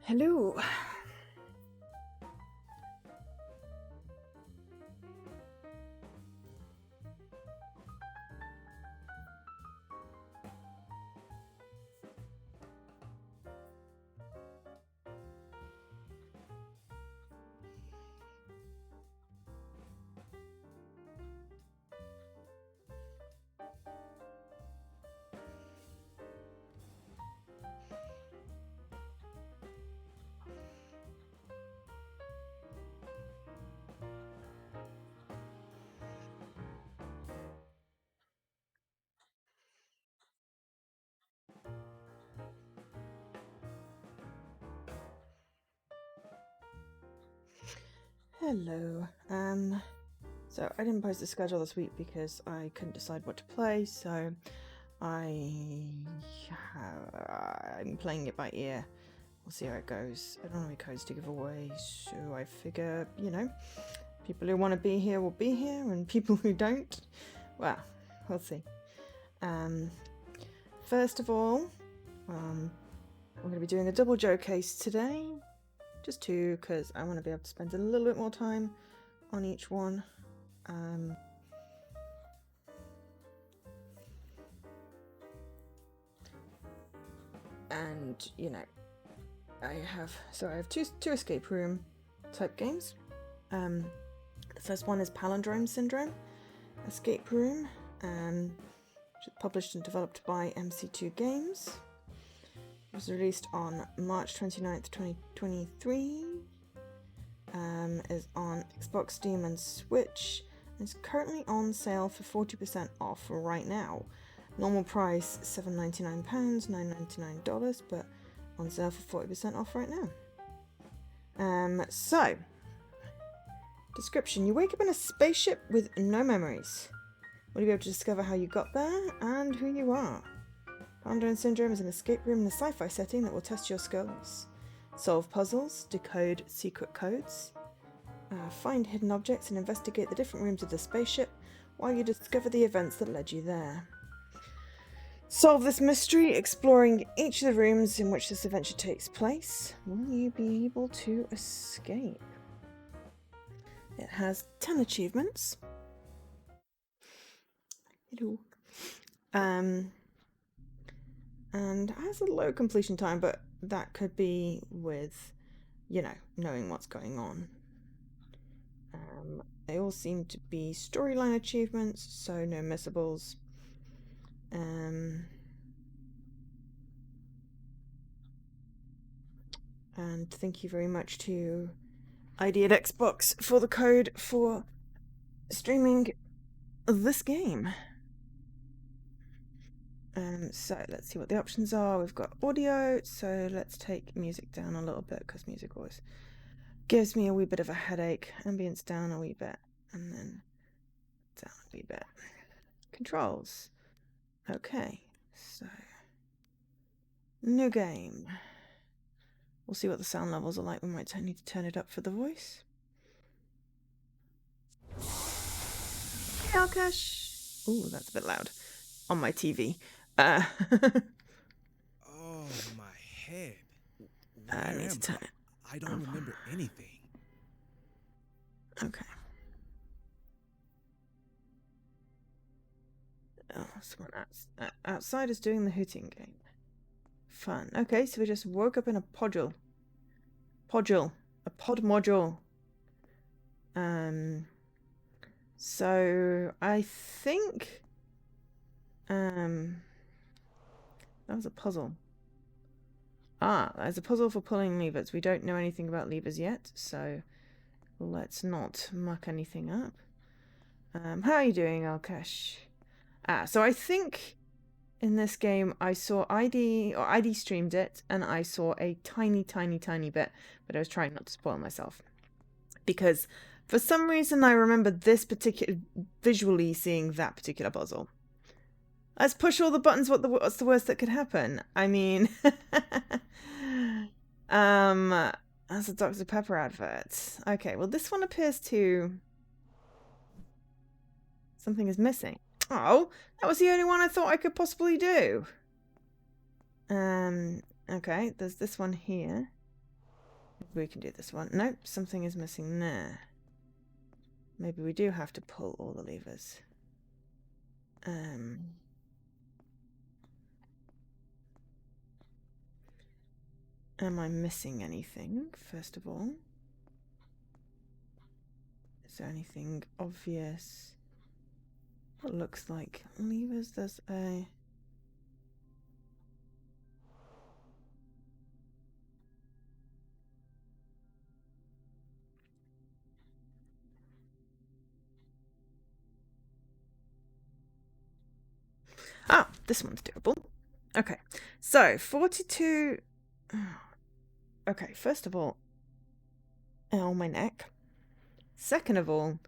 Hello. Hello. So I didn't post the schedule this week because I couldn't decide what to play, so I'm playing it by ear. We'll see how it goes. I don't have any codes to give away, so I figure, people who want to be here will be here, and people who don't, well, we'll see. First of all, I'm going to be doing a double Joe case today. Just two, because I want to be able to spend a little bit more time on each one. And I have two escape room type games. The first one is Palindrome Syndrome Escape Room, which is published and developed by MC2 Games. It was released on March 29th, 2023. Is on Xbox, Steam and Switch. It's currently on sale for 40% off right now. Normal price £7.99, $9.99, but on sale for 40% off right now. So, description. You wake up in a spaceship with no memories. Will you be able to discover how you got there and who you are? Palindrome Syndrome is an escape room in a sci-fi setting that will test your skills. Solve puzzles, decode secret codes, find hidden objects and investigate the different rooms of the spaceship while you discover the events that led you there. Solve this mystery, exploring each of the rooms in which this adventure takes place. Will you be able to escape? It has 10 achievements. Hello. And has a low completion time, but that could be with, knowing what's going on. They all seem to be storyline achievements, so no missables. And thank you very much to ID at Xbox for the code for streaming this game. So let's see what the options are. We've got audio, so let's take music down a little bit because music always gives me a wee bit of a headache. Ambience down a wee bit, and then down a wee bit. Controls. Okay, so new game. We'll see what the sound levels are like. We might need to turn it up for the voice. Hey, Alkash. Ooh, that's a bit loud on my TV. Oh, my head. I need to turn it. I don't remember anything. Okay. Oh, someone outside is doing the hooting game. Fun. Okay, so we just woke up in a podule. A pod module. So I think that was a puzzle. There's a puzzle for pulling levers. We don't know anything about levers yet, so let's not muck anything up. How are you doing, Alkash? So I think in this game I saw ID streamed it, and I saw a tiny bit, but I was trying not to spoil myself. Because for some reason I remember visually seeing that particular puzzle. Let's push all the buttons. What's the worst that could happen? I mean, that's a Dr. Pepper advert. Okay, well this one appears to... Something is missing. Oh, that was the only one I thought I could possibly do. Okay, there's this one here. We can do this one. Nope, something is missing there. Maybe we do have to pull all the levers. Am I missing anything, first of all? Is there anything obvious? What looks like levers? There's a... Ah, this one's doable. Okay, so 42... Okay, first of all, ow, my neck. Second of all,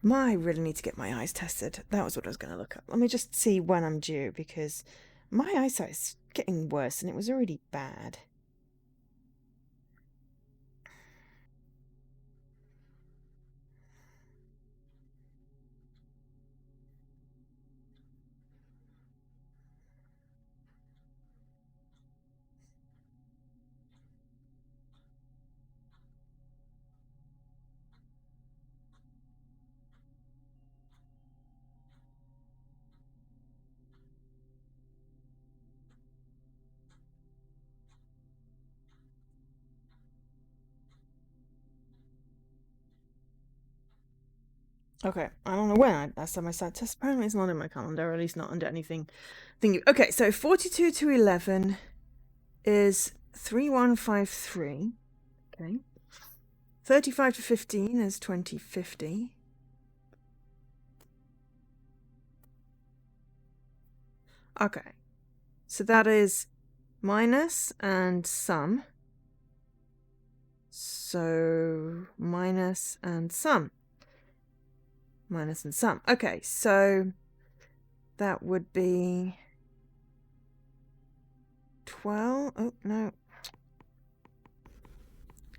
I really need to get my eyes tested. That was what I was going to look up. Let me just see when I'm due, because my eyesight's getting worse and it was already bad. Okay, I don't know when I said my sight test. Apparently it's not in my calendar, or at least not under anything. Okay, so 42 to 11 is 3153. Okay. 35 to 15 is 2050. Okay, so that is minus and sum. So minus and sum. Minus and sum. Okay, so that would be 12. Oh, no.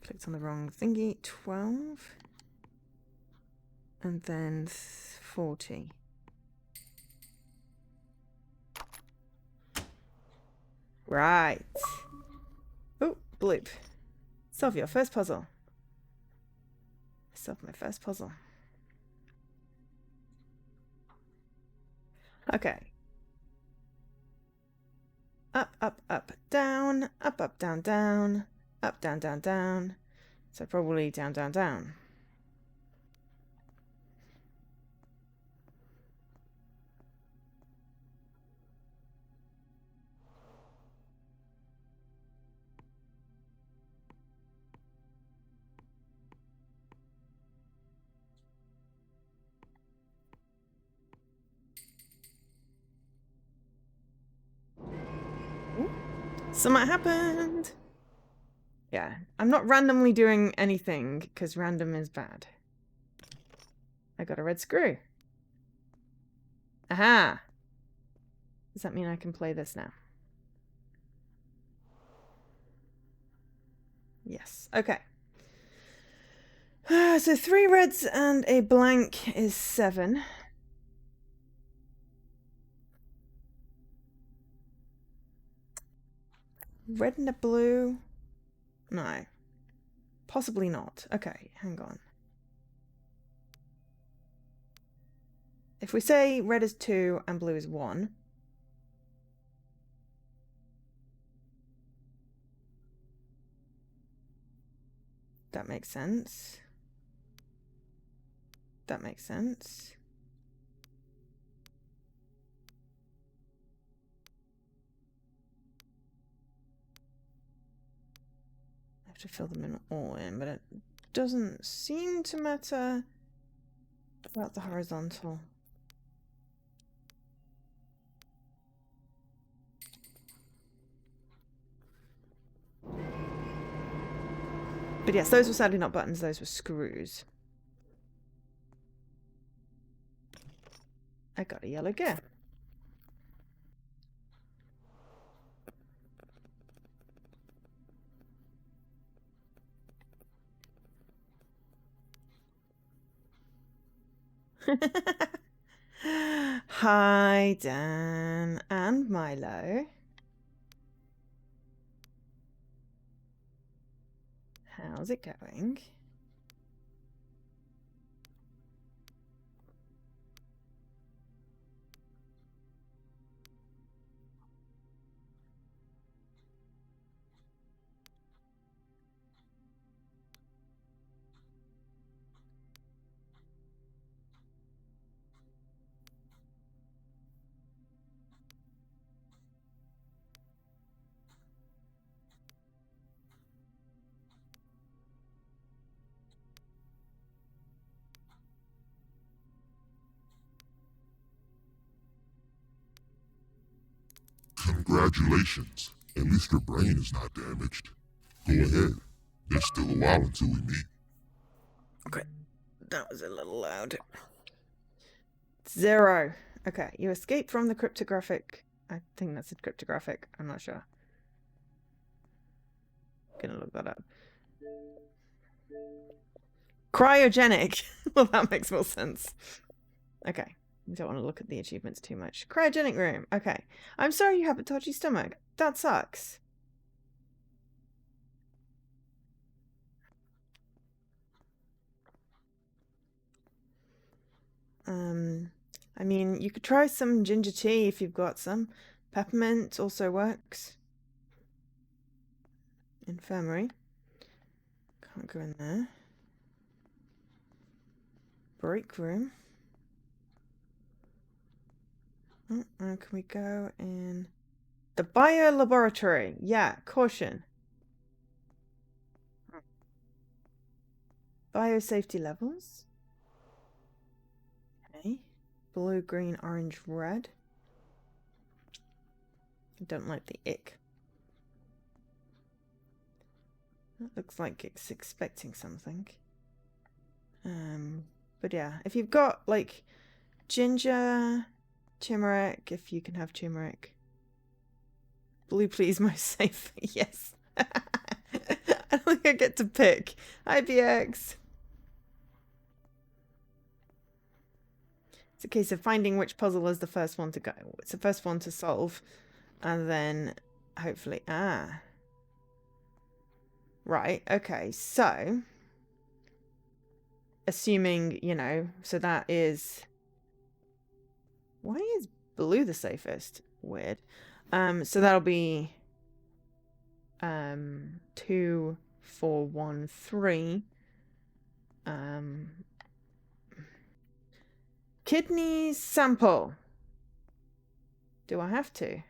Clicked on the wrong thingy. 12. And then 40. Right. Oh, bloop. Solve your first puzzle. Solve my first puzzle. Okay. Up, up, up, down. Up, up, down, down. Up, down, down, down. So probably down, down, down. Something happened. Yeah, I'm not randomly doing anything because random is bad. I got a red screw. Aha! Does that mean I can play this now? Yes. Okay. So 3 reds and a blank is 7. Red and a blue? No. Possibly not. Okay, hang on. If we say red is 2 and blue is 1. That makes sense. That makes sense. I have to fill them in all in, but it doesn't seem to matter about the horizontal. But yes, those were sadly not buttons, those were screws. I got a yellow gear. Hi, Dan and Milo. How's it going? Congratulations. At least your brain is not damaged. Go ahead. There's still a while until we meet. Okay, that was a little loud. 0. Okay, you escape from the cryptographic. I think that's a cryptographic. I'm not sure. Gonna look that up. Cryogenic. Well, that makes more sense. Okay. We don't want to look at the achievements too much. Cryogenic room. Okay. I'm sorry you have a dodgy stomach. That sucks. I mean, you could try some ginger tea if you've got some. Peppermint also works. Infirmary. Can't go in there. Break room. Oh, can we go in the bio laboratory? Yeah, caution. Biosafety levels. Okay. Blue, green, orange, red. I don't like the ick. That looks like it's expecting something. But yeah, if you've got like ginger, turmeric, if you can have turmeric. Blue, please, most safe. Yes. I don't think I get to pick. IBX. It's a case of finding which puzzle is the first one to go. It's the first one to solve. And then hopefully... Ah. Right, okay, so... Assuming, you know, so that is... Why is blue the safest? Weird. So that'll be... 2, 4, 1, 3. Kidneys sample. Do I have to?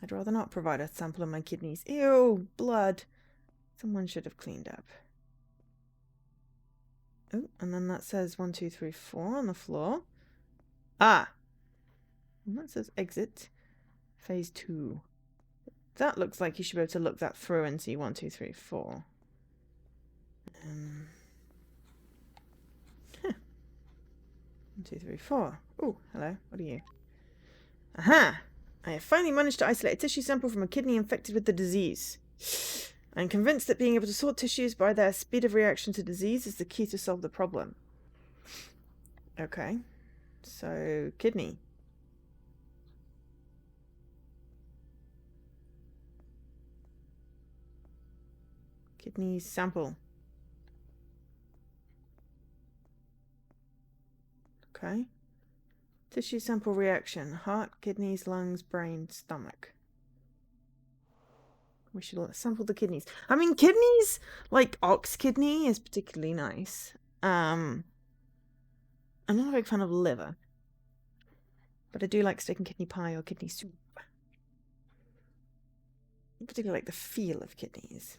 I'd rather not provide a sample of my kidneys. Ew, blood. Someone should have cleaned up. Oh, and then that says 1, 2, 3, 4 on the floor. Ah! And that says exit. Phase 2. That looks like you should be able to look that through and see 1, 2, 3, 4. 1, 2, 3, 4. Oh, hello. What are you? Aha! I have finally managed to isolate a tissue sample from a kidney infected with the disease. I'm convinced that being able to sort tissues by their speed of reaction to disease is the key to solve the problem. Okay. So, kidney. Kidney sample. Okay. Tissue sample reaction. Heart, kidneys, lungs, brain, stomach. We should sample the kidneys. I mean, kidneys, like ox kidney, is particularly nice. I'm not a big fan of liver. But I do like steak and kidney pie or kidney soup. I particularly like the feel of kidneys.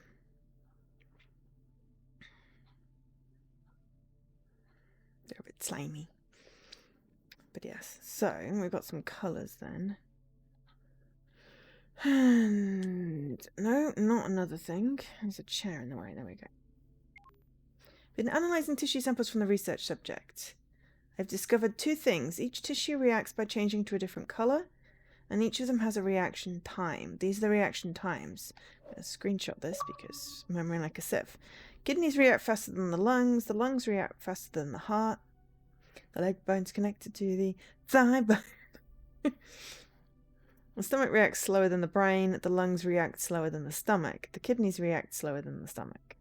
They're a bit slimy. But yes, so we've got some colours then. And no, not another thing. There's a chair in the way. There we go. Been analysing tissue samples from the research subject. I've discovered 2 things. Each tissue reacts by changing to a different colour, and each of them has a reaction time. These are the reaction times. I'm going to screenshot this because I'm remembering like a sieve. Kidneys react faster than the lungs react faster than the heart. The leg bone's connected to the thigh bone. The stomach reacts slower than the brain. The lungs react slower than the stomach. The kidneys react slower than the stomach.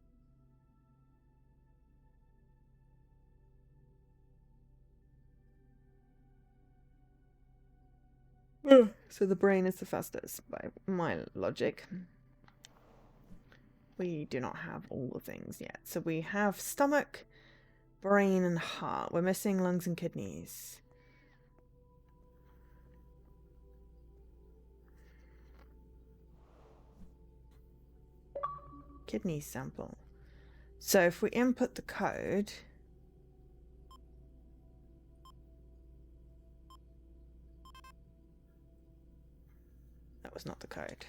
So the brain is the fastest by my logic. We do not have all the things yet. So we have stomach, brain, and heart. We're missing lungs and kidneys. Kidney sample. So if we input the code... That was not the code.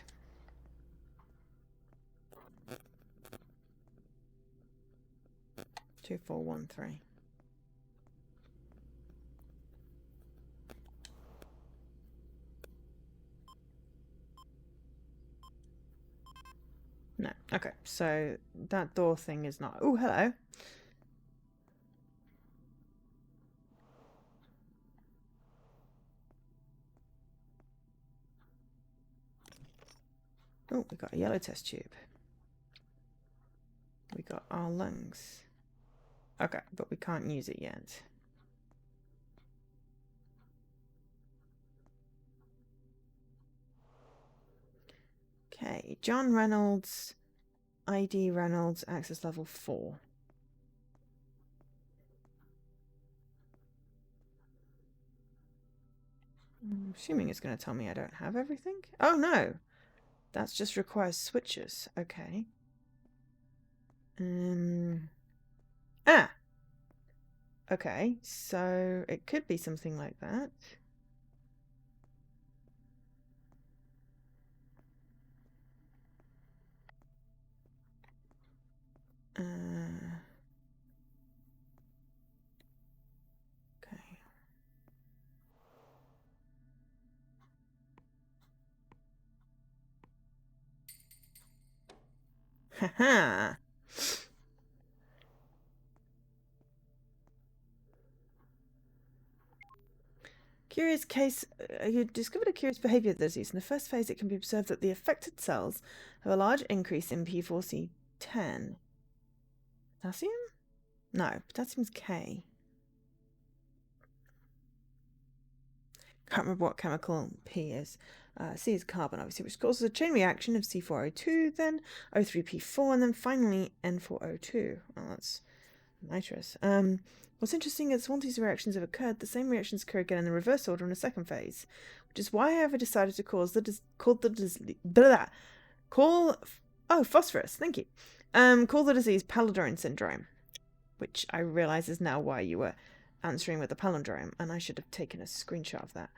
Two, 4, 1, 3. No. Okay, so that door thing is not... Oh, hello. Oh, we got a yellow test tube. We got our lungs. Okay, but we can't use it yet. Okay, John Reynolds, ID Reynolds, access level 4. I'm assuming it's going to tell me I don't have everything. Oh no, that just requires switches. Okay. Ah. Okay, so it could be something like that. Okay. Haha. Curious case, you discovered a curious behavior of the disease. In the first phase, it can be observed that the affected cells have a large increase in P4C10. Potassium? No, potassium's K. Can't remember what chemical P is. C is carbon, obviously, which causes a chain reaction of C4O2, then O3P4, and then finally N4O2. Well, that's nitrous. What's interesting is once these reactions have occurred, the same reactions occur again in the reverse order in the second phase, which is why I ever decided to call phosphorus. Thank you. Call the disease Palindrome syndrome, which I realize is now why you were answering with a palindrome, and I should have taken a screenshot of that,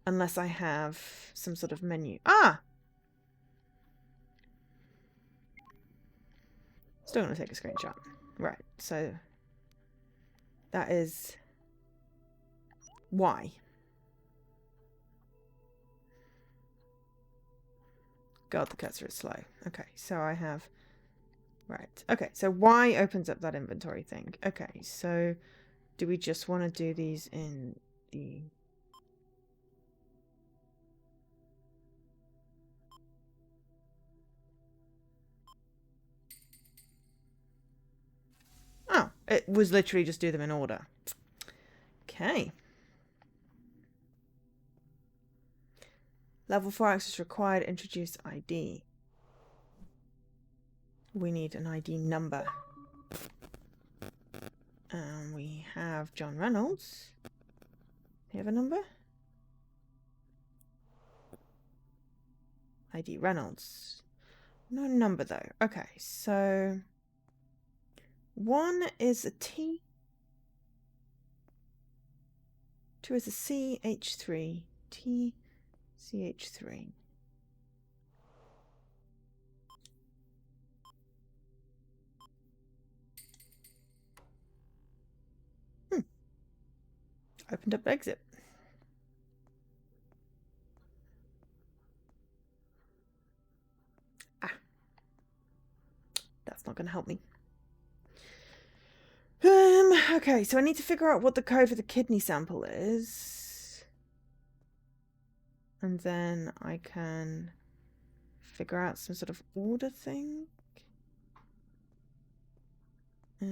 unless I have some sort of menu. Ah. Still gonna take a screenshot. Right. So. That is Y. God, the cursor is slow. Okay, so I have... Right. Okay, so Y opens up that inventory thing. Okay, so do we just want to do these in the... Oh, it was literally just do them in order. Okay. Level 4 access required. Introduce ID. We need an ID number. We have John Reynolds. Do you have a number? ID Reynolds. No number though. Okay, so 1 is a T. 2 is a C, H3, T, CH3. Opened up exit. Ah. That's not going to help me. Okay, so I need to figure out what the code for the kidney sample is. And then I can figure out some sort of order thing. I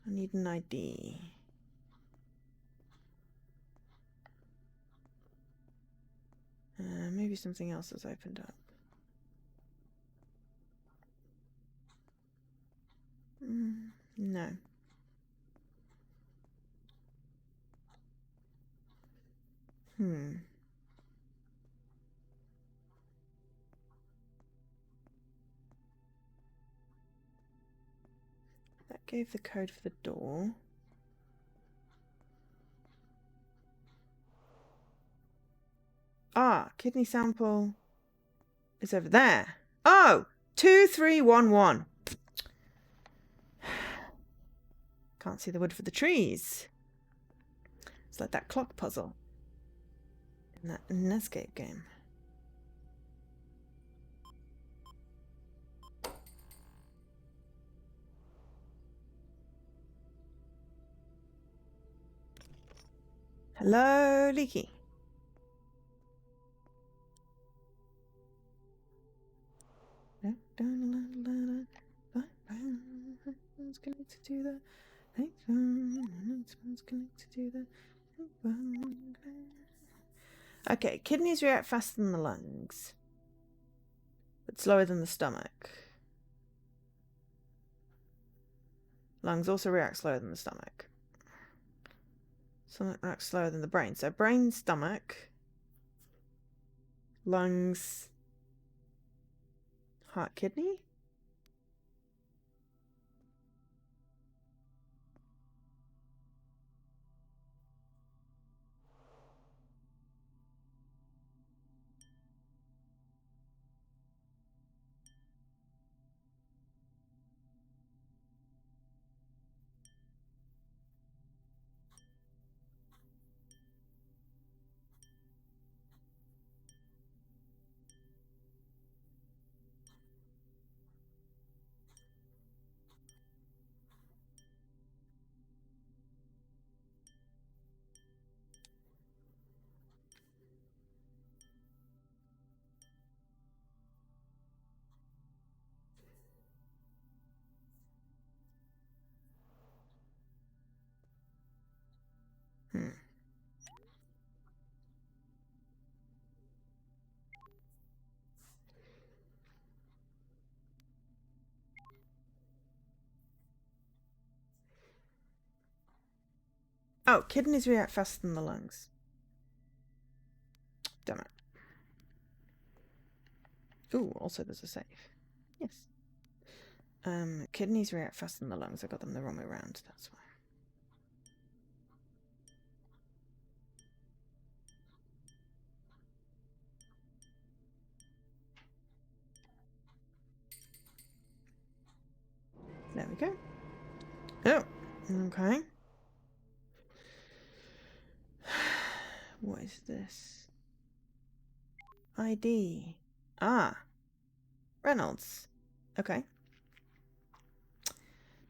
need an ID. Maybe something else has opened up. No. That gave the code for the door. Ah, kidney sample is over there. Oh, 2311. Can't see the wood for the trees. It's like that clock puzzle in that Netscape game. Hello, Leaky. Okay, kidneys react faster than the lungs, but slower than the stomach. Lungs also react slower than the stomach. Stomach reacts slower than the brain. So brain, stomach, lungs, heart, kidney? Oh, kidneys react faster than the lungs. Damn it. Ooh, also there's a save. Yes. Kidneys react faster than the lungs. I got them the wrong way around, that's why. There we go. Oh, okay. What is this? ID. Ah. Reynolds. Okay.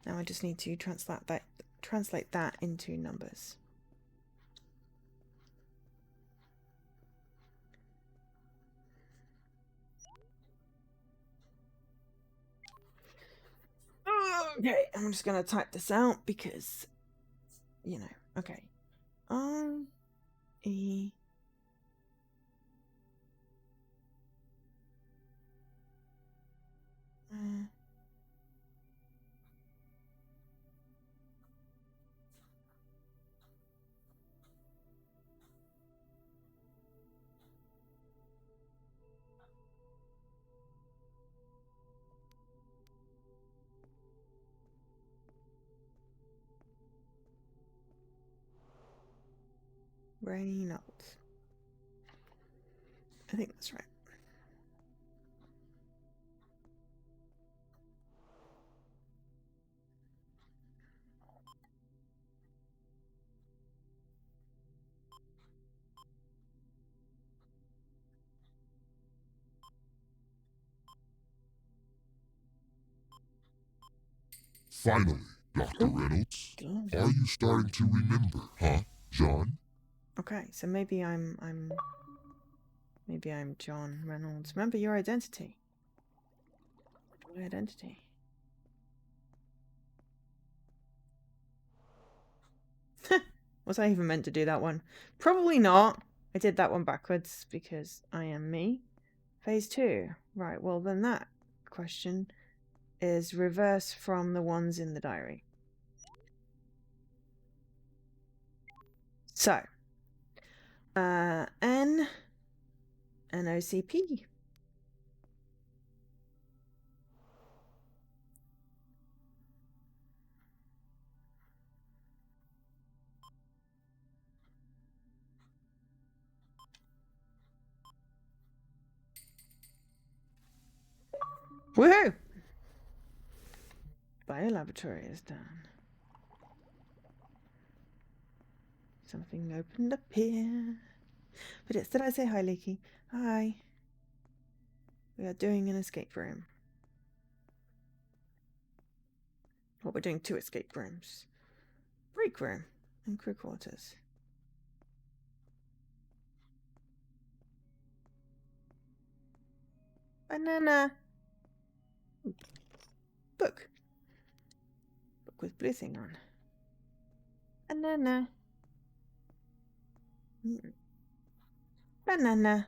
Now I just need to translate that into numbers. Okay, I'm just gonna type this out because, you know, okay. R-E... Reynolds. I think that's right. Finally, Dr. Reynolds, are you starting to remember, huh, John? Okay, so maybe I'm John Reynolds. Remember your identity. My identity. Was I even meant to do that one? Probably not. I did that one backwards because I am me. Phase 2. Right, well then that question is reverse from the ones in the diary. So, NOCP. Woohoo! Biolaboratory is done. Something opened up here. But it's, did I say hi, Leaky? Hi. We are doing an escape room. Well, we're doing 2 escape rooms. Break room and crew quarters. Banana. Book. Book with blue thing on. Banana. Banana.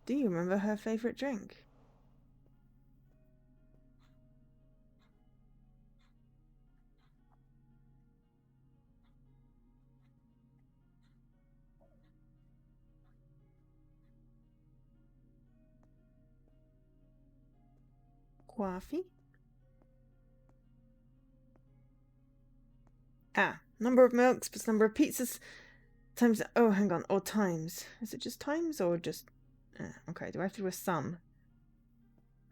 Do you remember her favorite drink? Coffee. Ah, number of milks plus number of pizzas times. Oh, hang on. Or times. Is it just times or just? Okay. Do I have to do a sum?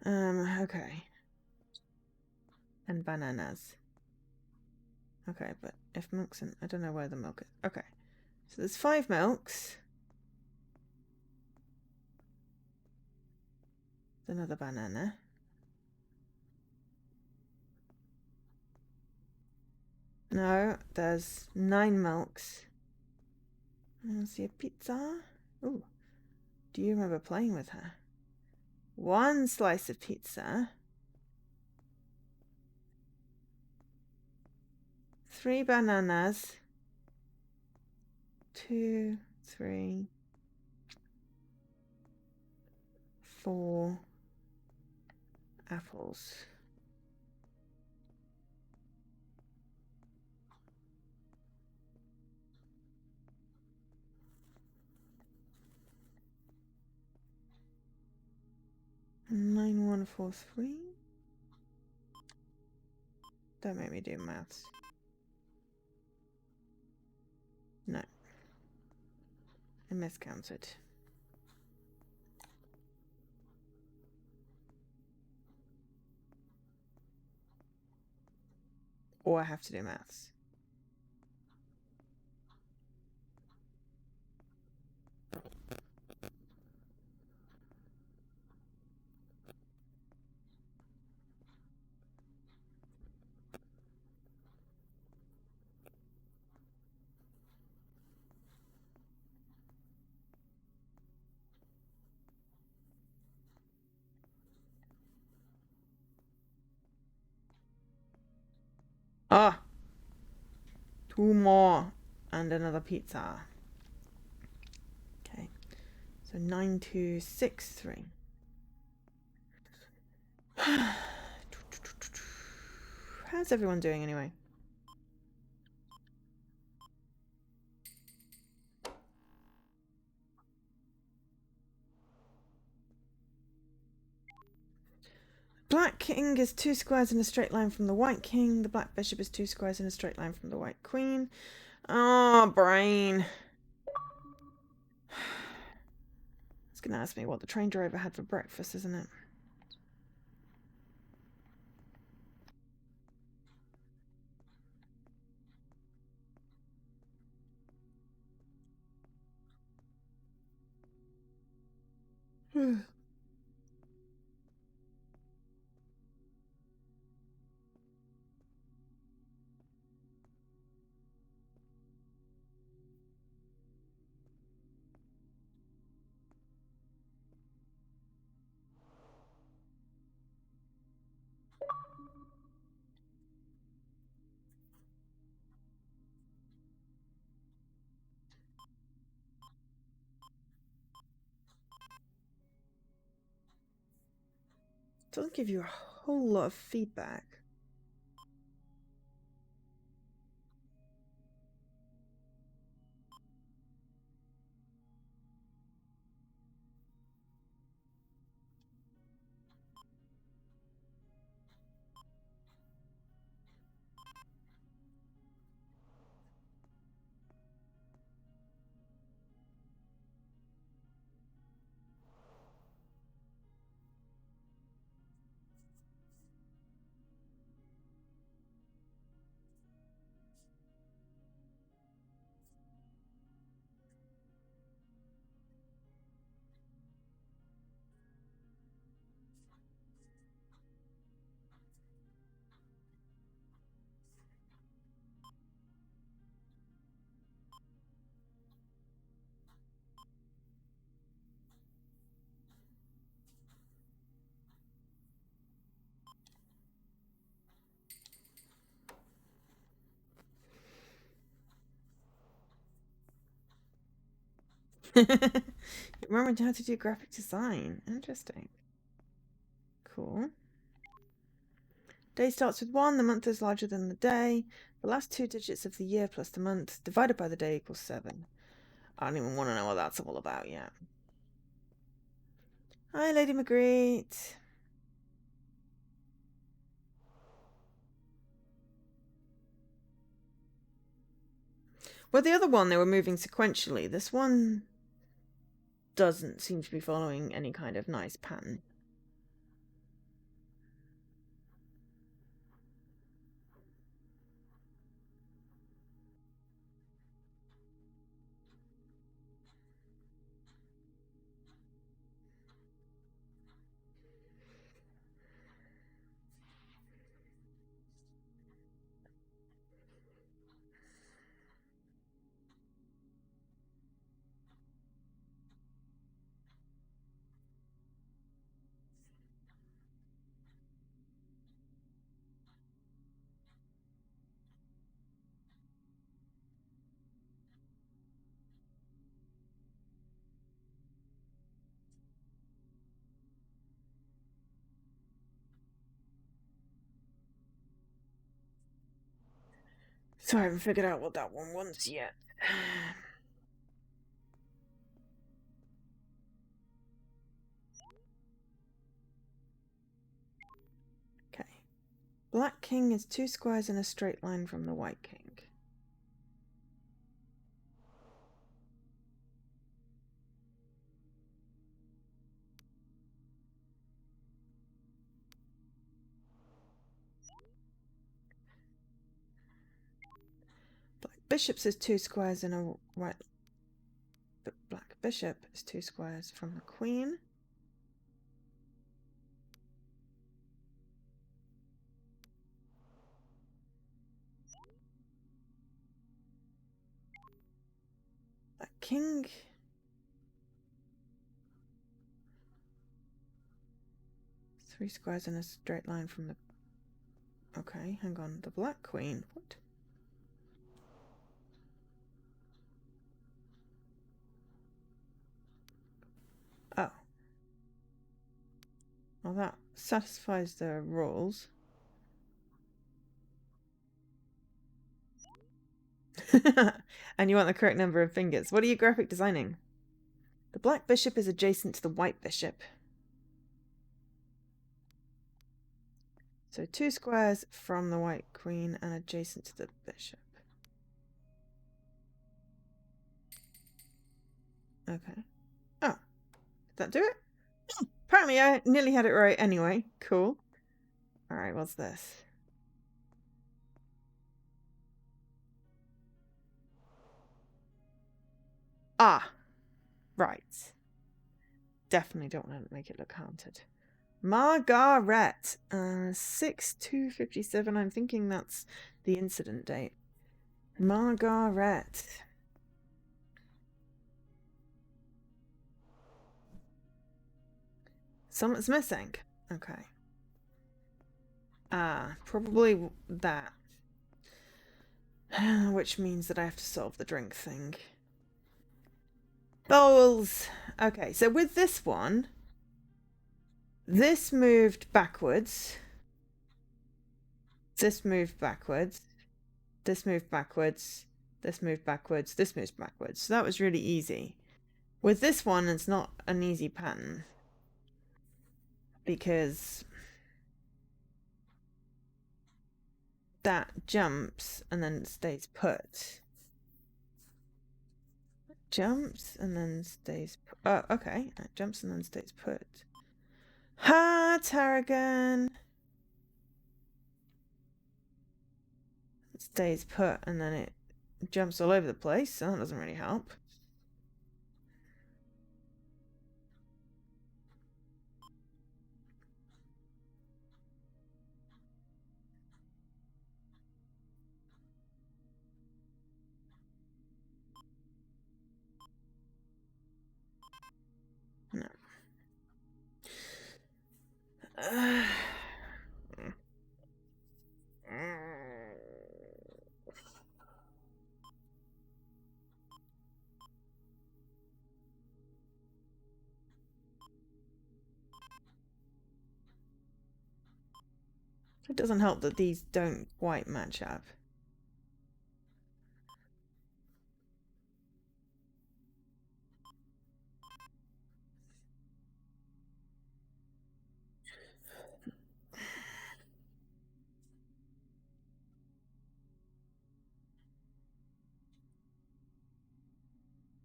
Okay. And bananas. Okay, but if milk's in, I don't know where the milk is. Okay, so there's 5 milks. Another banana. No, there's 9 milks. I don't see a pizza. Ooh, do you remember playing with her? 1 slice of pizza. 3 bananas. 2, 3, 4 apples. And 9143. Don't make me do maths. No. I miscounted. Or I have to do maths. Ah! 2 more. And another pizza. Okay. So 9263. How's everyone doing anyway? Black king is 2 squares in a straight line from the white king. The black bishop is 2 squares in a straight line from the white queen. Oh, brain. It's going to ask me what the train driver had for breakfast, isn't it? Doesn't give you a whole lot of feedback. Remember how to do graphic design. Interesting. Cool. Day starts with 1. The month is larger than the day. The last 2 digits of the year plus the month divided by the day equals 7. I don't even want to know what that's all about yet. Hi, Lady Magritte. Well, the other one, they were moving sequentially. This one doesn't seem to be following any kind of nice pattern. So I haven't figured out what that one wants yet. Okay. Black king is 2 squares in a straight line from the white king. Black bishops is 2 squares in a right. The black bishop is 2 squares from the queen. Black king. Three squares in a straight line from the... Okay, hang on. The black queen. What? Oh. Well, that satisfies the rules. And you want the correct number of fingers. What are you graphic designing? The black bishop is adjacent to the white bishop. So 2 squares from the white queen and adjacent to the bishop. Okay. Oh. Did that do it? Oh, apparently I nearly had it right anyway. Cool. Alright, what's this? Ah. Right. definitely don't want to make it look haunted. Margaret, 6/2/57. I'm thinking that's the incident date. Margaret. Something's missing. Okay. Probably that. Which means that I have to solve the drink thing. Bowls. Okay, so with this one, this moved backwards. This moved backwards. This moved backwards. This moved backwards. This moves backwards. So that was really easy. With this one, it's not an easy pattern. Because that jumps and then stays put. Jumps and then stays put. Oh, okay. It jumps and then stays put. Ha, Tarragon! It stays put and then it jumps all over the place, so that doesn't really help. No. It doesn't help that these don't quite match up.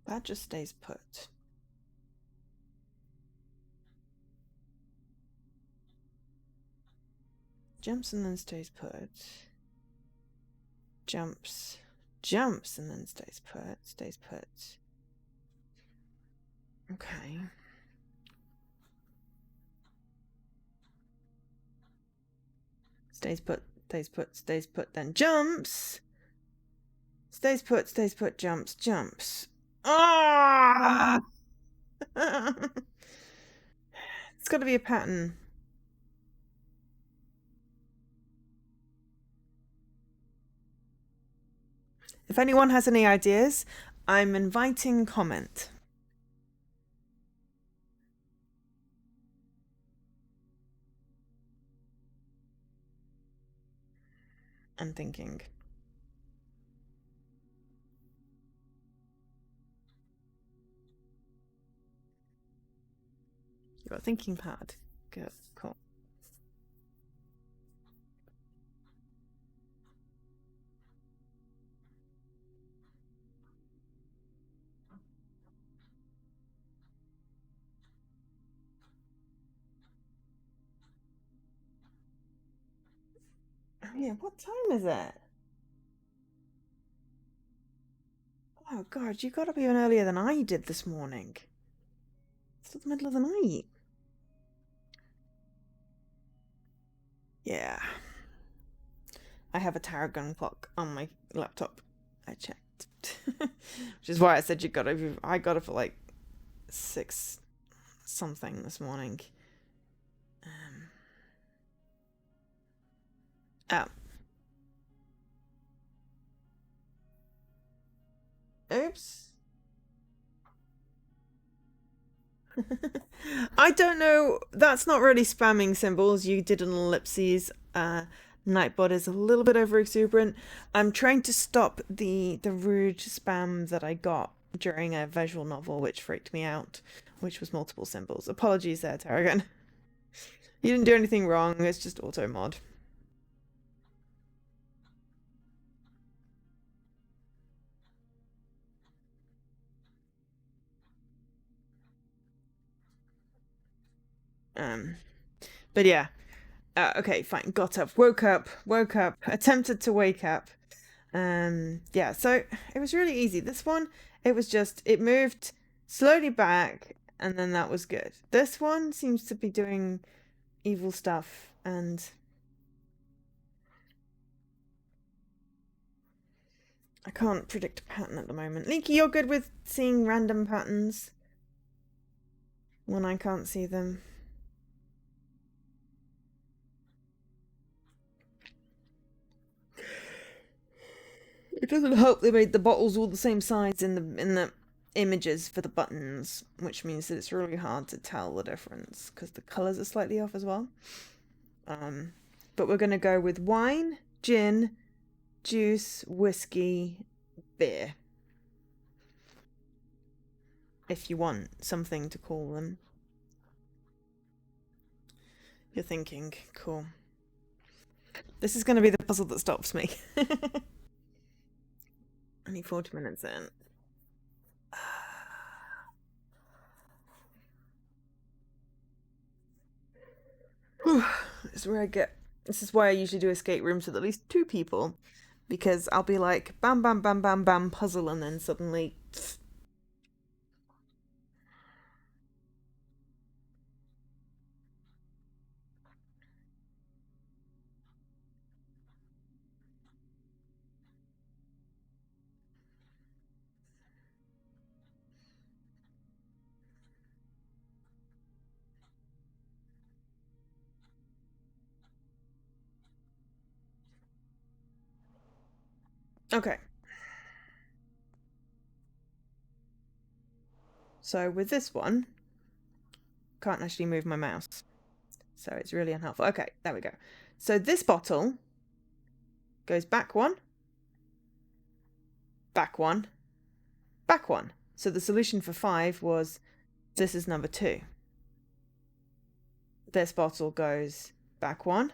That just stays put. Jumps and then stays put. Jumps. Jumps and then stays put. Stays put. Okay. Stays put, stays put, then jumps. Stays put, jumps, jumps. Ah! It's got to be a pattern. If anyone has any ideas, I'm inviting comment. I'm thinking. You got a thinking pad. Good, cool. Oh yeah, what time is it? Oh god, you gotta be on earlier than I did this morning. It's the middle of the night. Yeah. I have a Tarragon clock on my laptop. I checked. Which is why I said I got it for like 6 something this morning. Oh. Oops. I don't know. That's not really spamming symbols. You did an ellipses. Nightbot is a little bit over exuberant. I'm trying to stop the rude spam that I got during a visual novel, which freaked me out, which was multiple symbols. Apologies there, Tarragon. You didn't do anything wrong. It's just auto mod. But yeah. Okay, fine. Got up, woke up, attempted to wake up. Yeah, so it was really easy. This one, it was just, it moved slowly back and then that was good. This one seems to be doing evil stuff, and I can't predict a pattern at the moment. Leaky, you're good with seeing random patterns when I can't see them. It doesn't help they made the bottles all the same size in the images for the buttons, which means that it's really hard to tell the difference because the colors are slightly off as well. But we're going to go with wine, gin, juice, whiskey, beer. If you want something to call them. You're thinking, cool. This is going to be the puzzle that stops me. Only 40 minutes in. This is why I usually do escape rooms with at least 2 people. Because I'll be like, bam, bam, bam, bam, bam, puzzle, and then suddenly... Okay. So with this one, can't actually move my mouse. So it's really unhelpful. Okay, there we go. So this bottle goes back 1, back 1, back 1. So the solution for 5 was, this is number 2. This bottle goes back 1,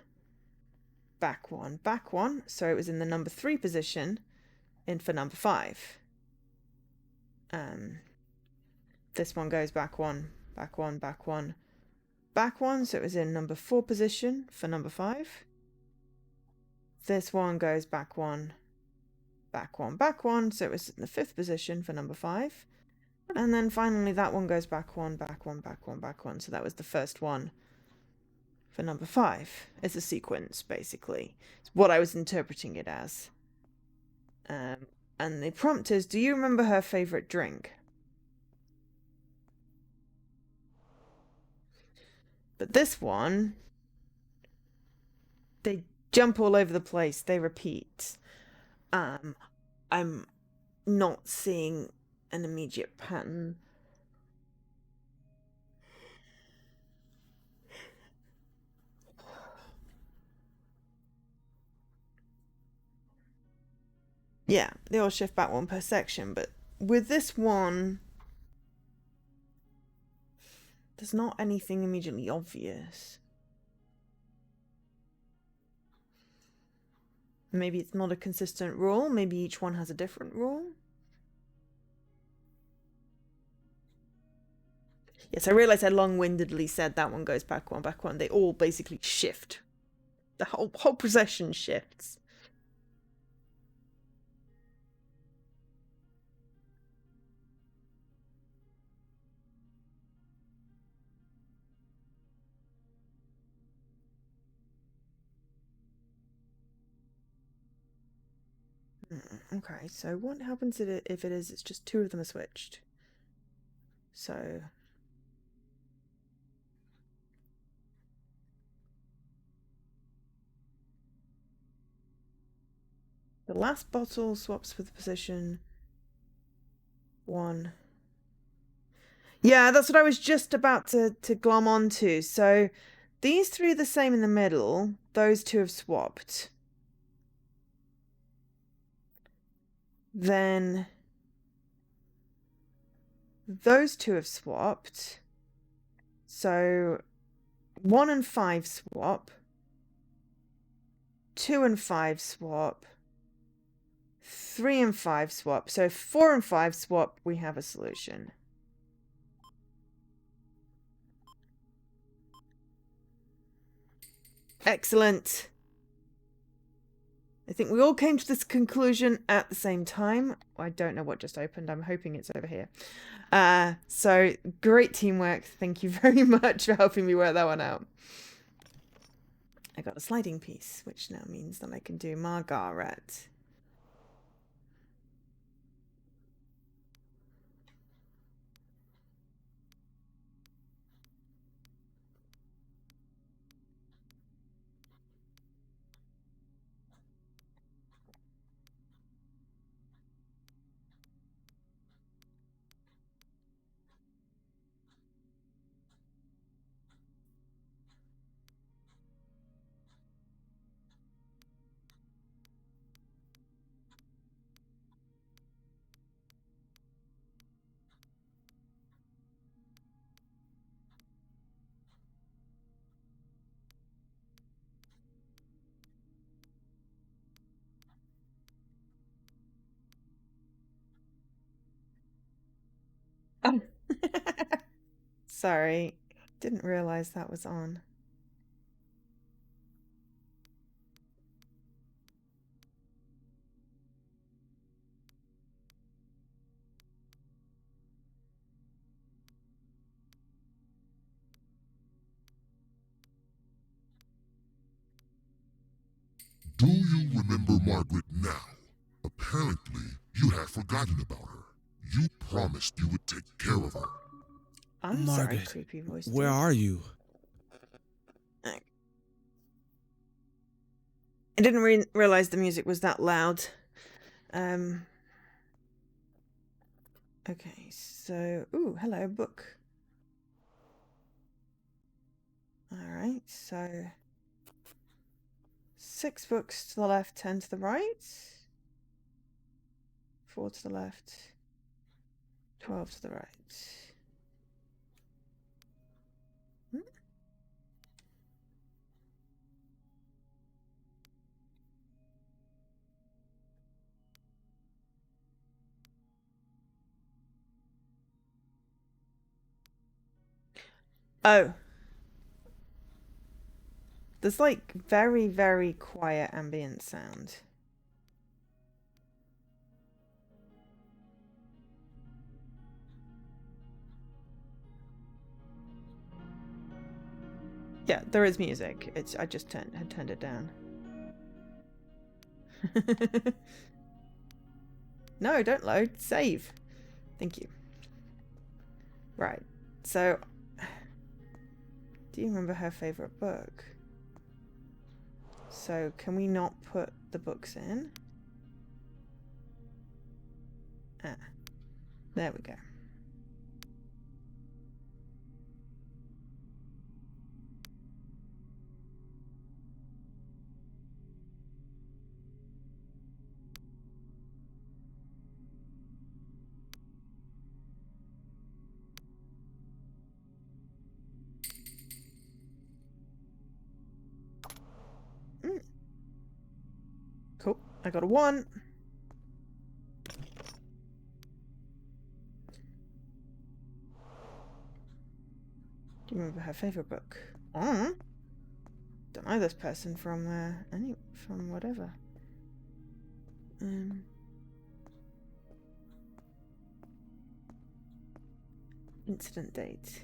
back 1, back 1. So it was in the number 3 position in for number 5. This one goes back 1, back 1, back 1, back 1. So it was in number 4 position for number 5. This one goes back 1, back 1, back 1. So it was in the 5th position for number 5. And then finally that one goes back 1, back 1, back 1, back 1. So that was the first one for number 5. It's a sequence, basically. It's what I was interpreting it as. And the prompt is, do you remember her favorite drink? But this one, they jump all over the place. They repeat. I'm not seeing an immediate pattern. Yeah, they all shift back 1 per section, but with this one, there's not anything immediately obvious. Maybe it's not a consistent rule. Maybe each one has a different rule. Yes, I realize I long-windedly said that one goes back 1, back 1. They all basically shift. The whole procession shifts. Okay, so what happens if it's just 2 of them are switched? So the last bottle swaps with position 1. Yeah, that's what I was just about to glom onto. So these 3 are the same in the middle. Those 2 have swapped. Then those 2 have swapped. So 1 and 5 swap. 2 and 5 swap. 3 and 5 swap. So if 4 and 5 swap, we have a solution. Excellent. I think we all came to this conclusion at the same time. I don't know what just opened. I'm hoping it's over here. So great teamwork. Thank you very much for helping me work that one out. I got a sliding piece, which now means that I can do Margaret. Oh. Sorry, didn't realize that was on. Do you remember Margaret now? Apparently, you have forgotten about her. You promised you would take care of her. I'm Margaret, sorry, creepy voice. Where are you? I didn't realize the music was that loud. Okay, so... Ooh, hello, book. Alright, so... 6 books to the left, 10 to the right. 4 to the left. 12 to the right. Oh. There's like very, very quiet ambient sound. Yeah, there is music. I just had turned it down. No, don't load. Save. Thank you. Right. So, do you remember her favorite book? So, can we not put the books in? Ah. There we go. Cool. I got a 1. Do you remember her favorite book? Don't know this person from from whatever. Incident date.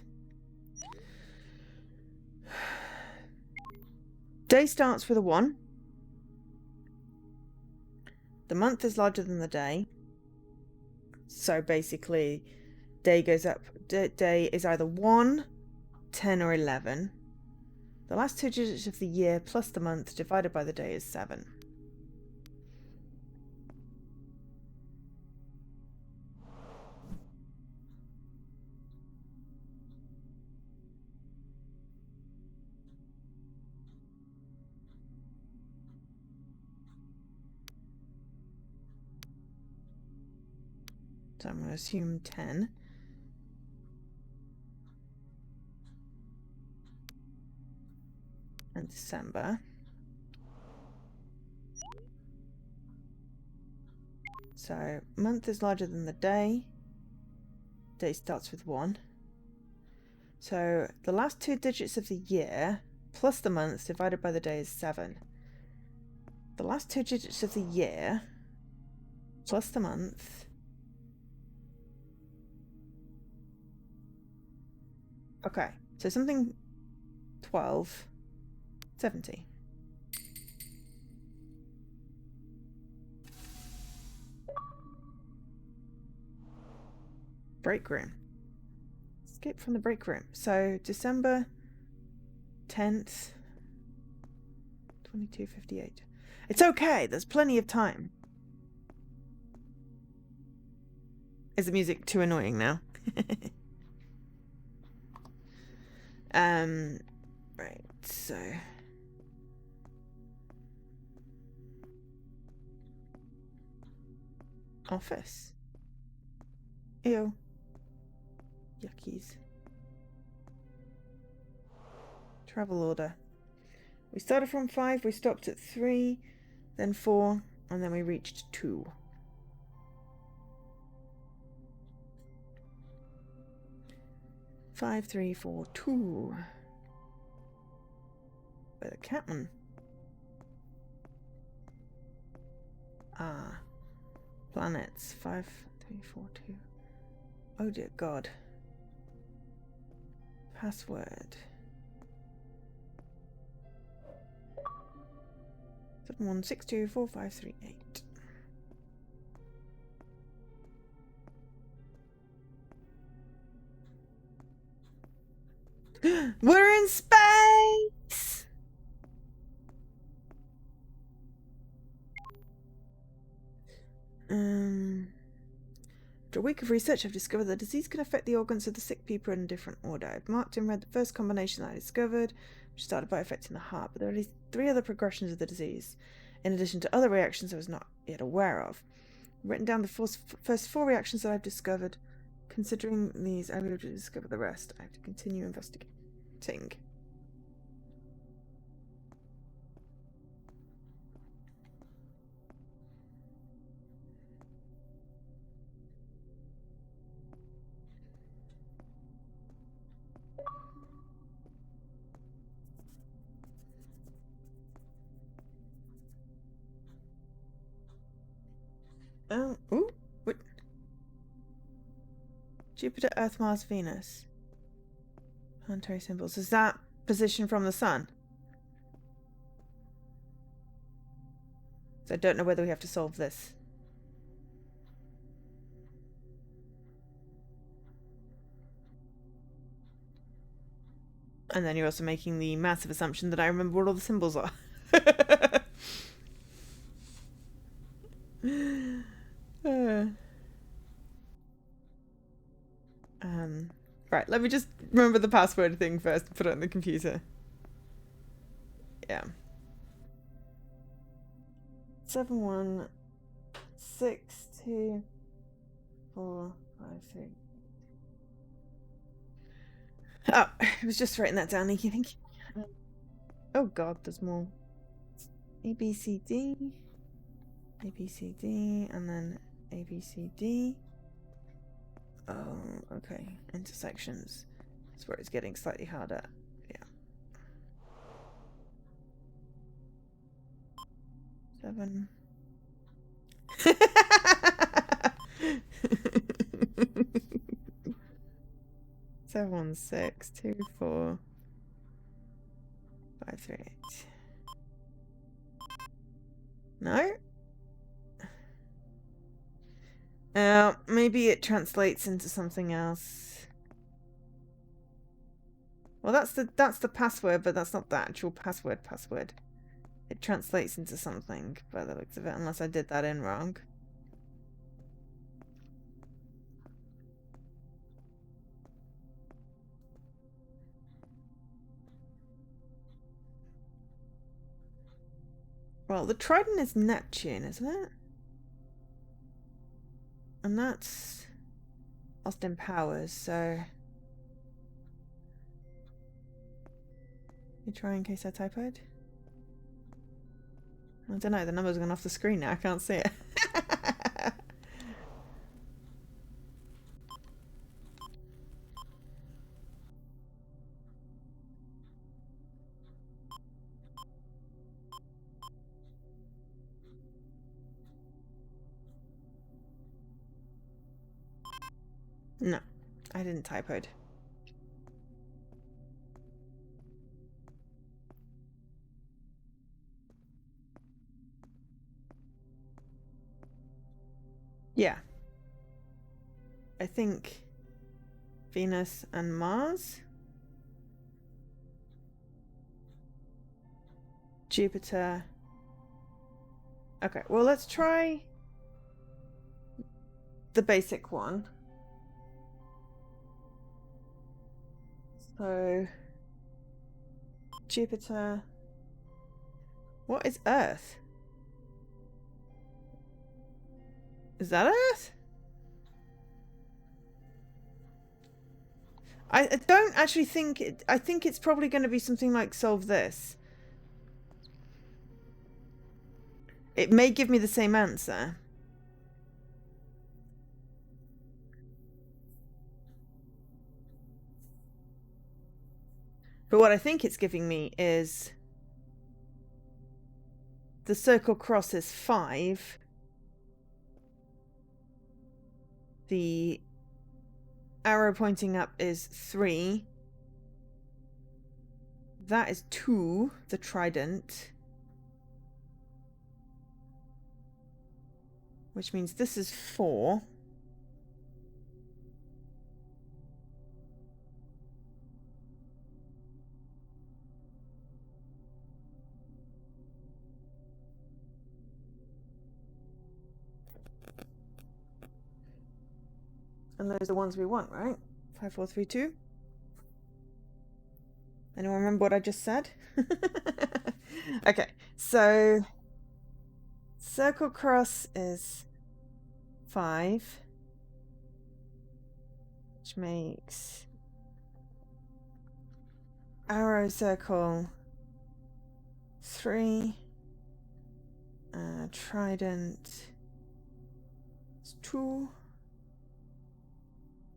Day starts with a 1. The month is larger than the day. So basically, day goes up. Day is either 1, 10, or 11. The last 2 digits of the year plus the month divided by the day is 7. So I'm going to assume 10. And December. So month is larger than the day. Day starts with 1. So the last 2 digits of the year plus the month divided by the day is 7. the last 2 digits of the year plus the month. Okay, so something 12, 70. Break room. Escape from the break room. So December 10th, 22:58. It's okay, there's plenty of time. Is the music too annoying now? Right, so office. Ew. Yuckies. Travel order. We started from 5, we stopped at 3, then 4, and then we reached 2. Five, 3, 4, 2. Where the Catman? Ah. Planets. 5, 3, 4, 2. Oh dear God. Password. 71624538. We're in space! After a week of research, I've discovered that the disease can affect the organs of the sick people in a different order. I've marked in red the first combination that I discovered, which started by affecting the heart, but there are at least 3 other progressions of the disease, in addition to other reactions I was not yet aware of. I've written down the first 4 reactions that I've discovered. Considering these, I will be able to discover the rest. I have to continue investigating. Ooh, what? Jupiter, Earth, Mars, Venus. Planetary symbols. Is that position from the sun? So I don't know whether we have to solve this. And then you're also making the massive assumption that I remember what all the symbols are. Right, let me just remember the password thing first and put it on the computer. Yeah. 71624538. Oh, I was just writing that down, Nikki, thank you. Oh god, there's more. A, B, C, D. A, B, C, D, and then A, B, C, D. Oh, okay. Intersections. That's where it's getting slightly harder. Yeah. 7. 7162453. No? Maybe it translates into something else. Well, that's the password, but that's not the actual password. It translates into something by the looks of it, unless I did that in wrong. Well, the trident is Neptune, isn't it? And that's Austin Powers, so... You try in case I typoed? I don't know, the number's gone off the screen now, I can't see it. No, I didn't typoed. Yeah. I think Venus and Mars. Jupiter. Okay, well, let's try the basic one. So, Jupiter. What is Earth? Is that Earth? I don't actually think it. I think it's probably going to be something like solve this. It may give me the same answer. But what I think it's giving me is the circle cross is 5. The arrow pointing up is 3. That is 2, the trident. Which means this is 4. And those are the ones we want, right? 5, 4, 3, 2. Anyone remember what I just said? Okay, so circle cross is 5, which makes arrow circle 3, trident is 2,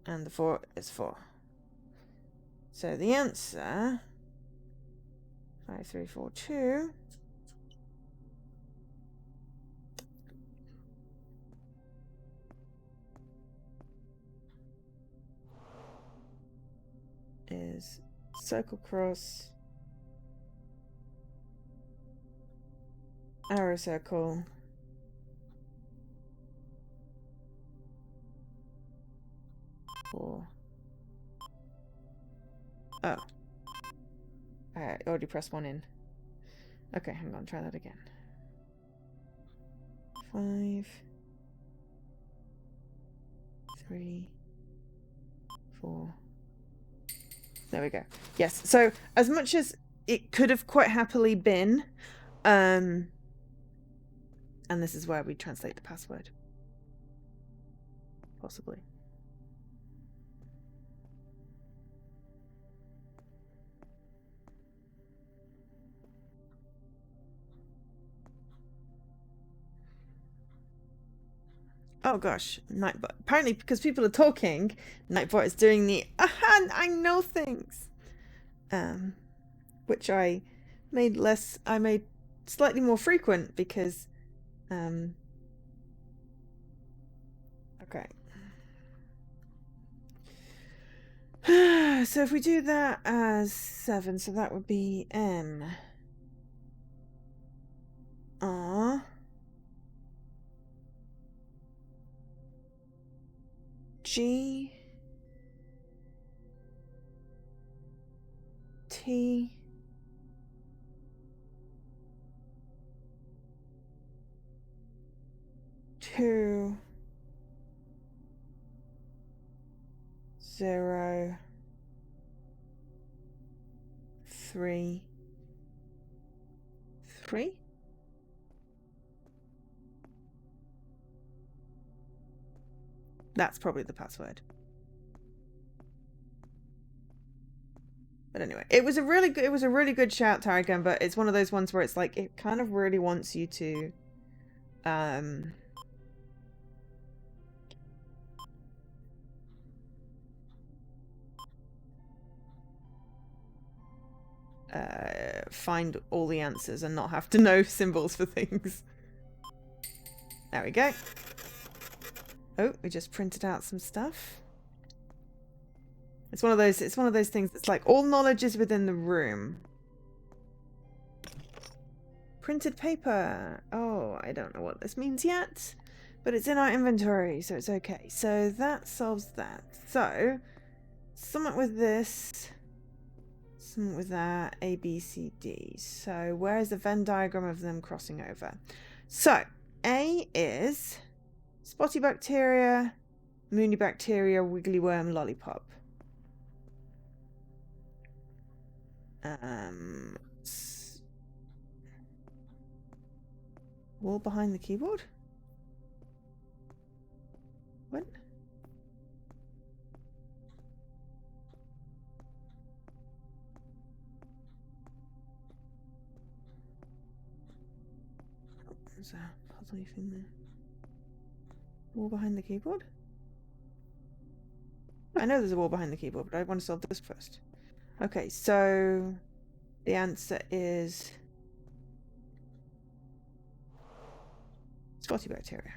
and the 4 is 4. So the answer 5, 3, 4, 2 is circle cross, arrow circle, 4. Oh. I already pressed 1 in. Okay, hang on, try that again. 5, 3, 4. There we go. Yes, so as much as it could have quite happily been, and this is where we translate the password. Possibly. Oh gosh, Nightbot. Apparently, because people are talking, Nightbot is doing the aha, I know things, which I made slightly more frequent because, okay. So if we do that as 7, so that would be M, R, G, T, two, 0, 3, 3. That's probably the password. But anyway, it was a really good shout, Taragon, but it's one of those ones where it's like it kind of really wants you to find all the answers and not have to know symbols for things. There we go. Oh, we just printed out some stuff. It's one of those things that's like all knowledge is within the room. Printed paper. Oh, I don't know what this means yet, but it's in our inventory, so it's okay. So that solves that. So something with this, something with that, A, B, C, D. So where is the Venn diagram of them crossing over? So A is spotty bacteria, moony bacteria, wiggly worm, lollipop. Wall behind the keyboard? What? There's a puzzle leaf in there. Wall behind the keyboard? I know there's a wall behind the keyboard, but I want to solve this first. Okay, so the answer is spotty bacteria.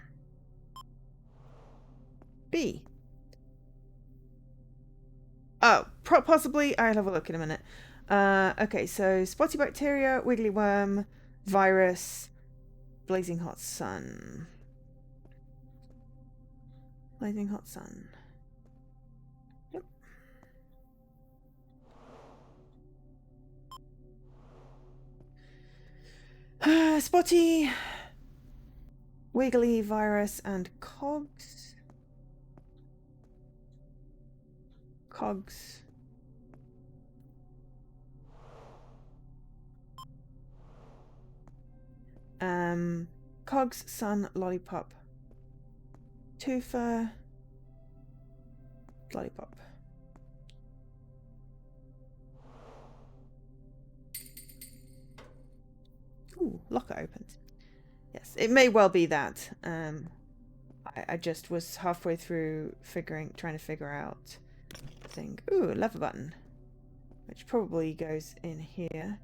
B. Oh, possibly. I'll have a look in a minute. Okay, so spotty bacteria, wiggly worm, virus, blazing hot sun. Blazing hot sun. Yep. Spotty, wiggly, virus, and cogs. Cogs. Cogs, sun, lollipop. Toofer, lollipop. Ooh, locker opened. Yes, it may well be that. I just was halfway through trying to figure out the thing. Ooh, lever button, which probably goes in here.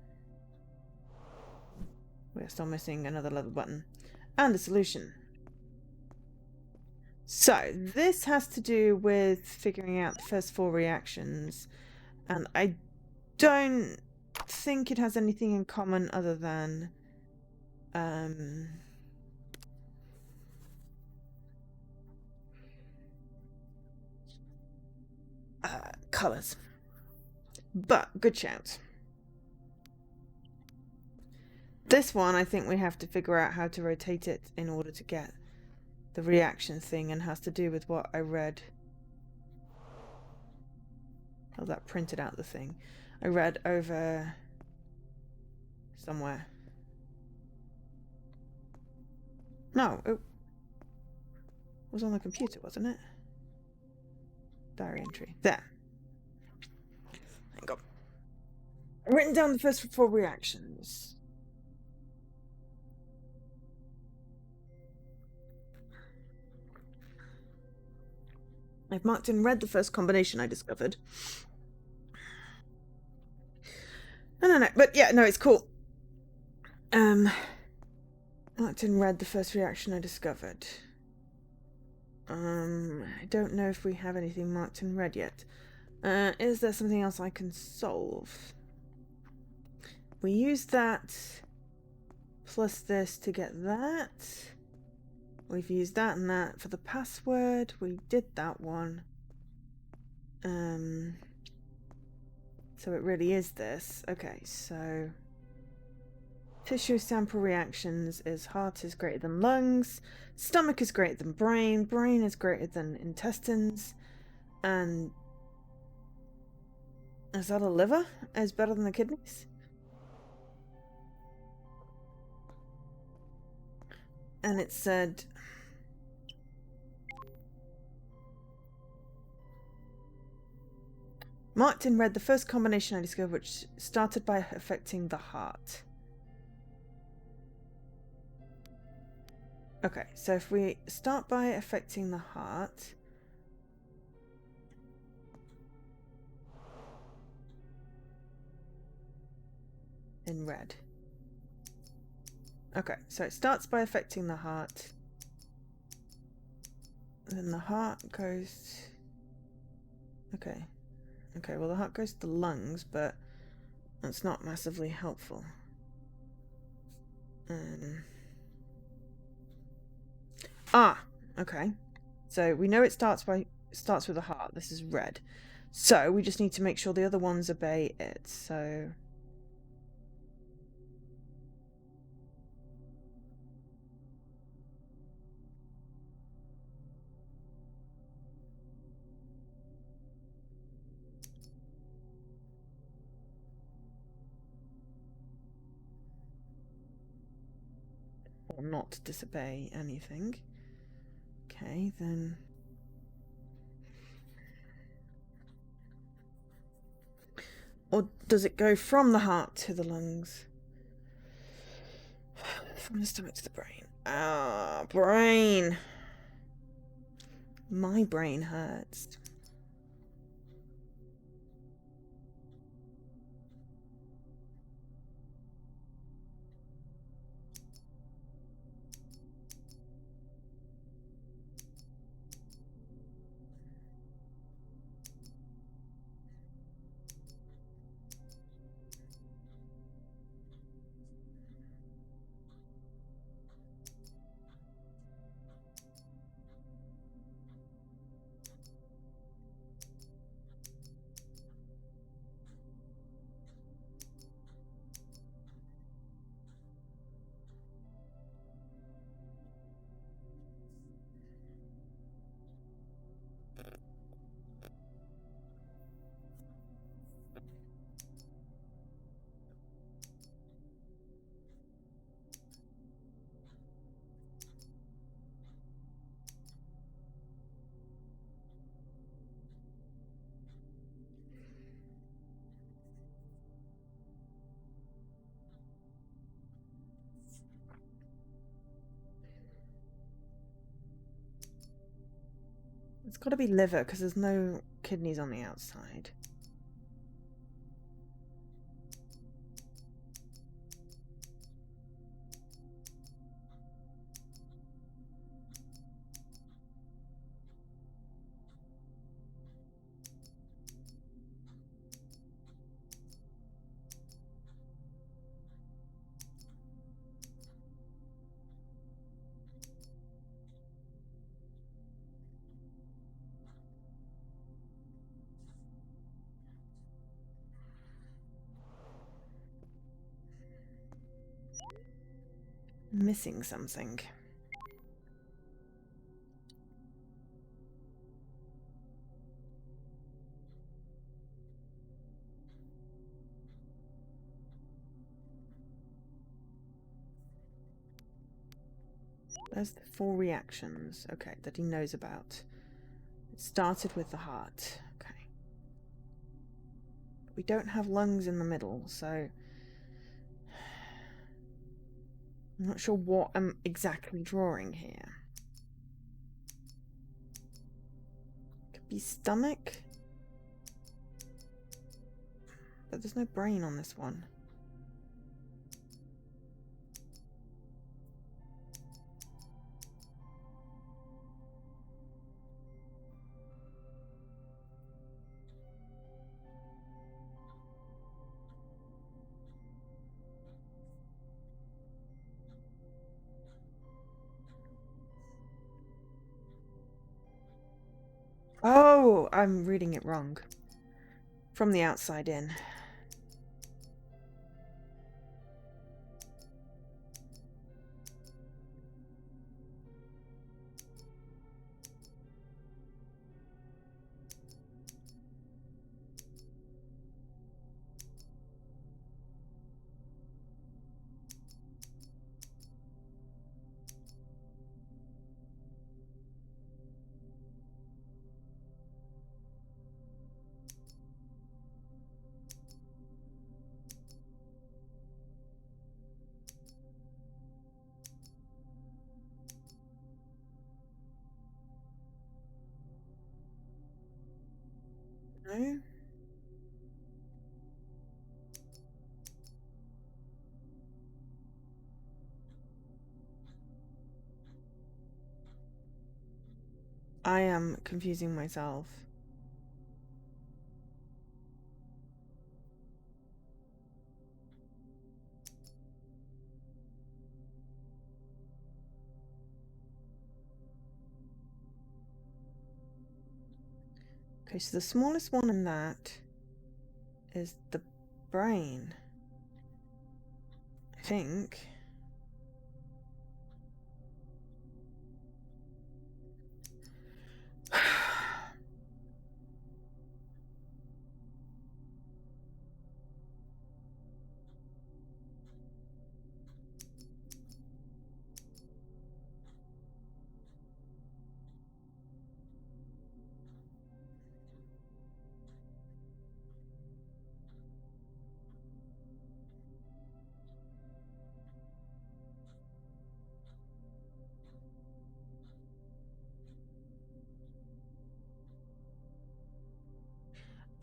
We're still missing another lever button and a solution. So this has to do with figuring out the first 4 reactions, and I don't think it has anything in common other than colors. But good shout. This one, I think we have to figure out how to rotate it in order to get the reaction thing, and has to do with what I read. Oh, that printed out the thing. I read over somewhere. No, it was on the computer, wasn't it? Diary entry. There. Hang on. I've written down the first 4 reactions. I've marked in red the first combination I discovered. No, but yeah, no, it's cool. Marked in red the first reaction I discovered. I don't know if we have anything marked in red yet. Is there something else I can solve? We used that plus this to get that. We've used that and that for the password. We did that one. So it really is this. Okay, so tissue sample reactions is heart is greater than lungs, stomach is greater than brain, brain is greater than intestines, and is that a liver? Is better than the kidneys? And it said marked in red the first combination I discovered, which started by affecting the heart. Okay, so if we start by affecting the heart, in red. Okay, so it starts by affecting the heart. Then the heart goes... Okay. Okay, well the heart goes to the lungs, but that's not massively helpful. Okay. So we know it starts with a heart. This is red. So we just need to make sure the other ones obey it. So or not disobey anything. Okay, then. Or does it go from the heart to the lungs? From the stomach to the brain. Ah, brain. My brain hurts. It's got to be liver because there's no kidneys on the outside. Missing something. There's the 4 reactions, okay, that he knows about. It started with the heart, okay. We don't have lungs in the middle, so I'm not sure what I'm exactly drawing here. Could be stomach, but there's no brain on this one. Oh, I'm reading it wrong. From the outside in. No? I am confusing myself. Okay, so the smallest one in that is the brain. I think.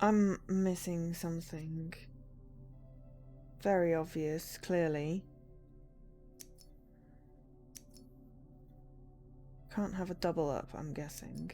I'm missing something very obvious, clearly. Can't have a double up, I'm guessing.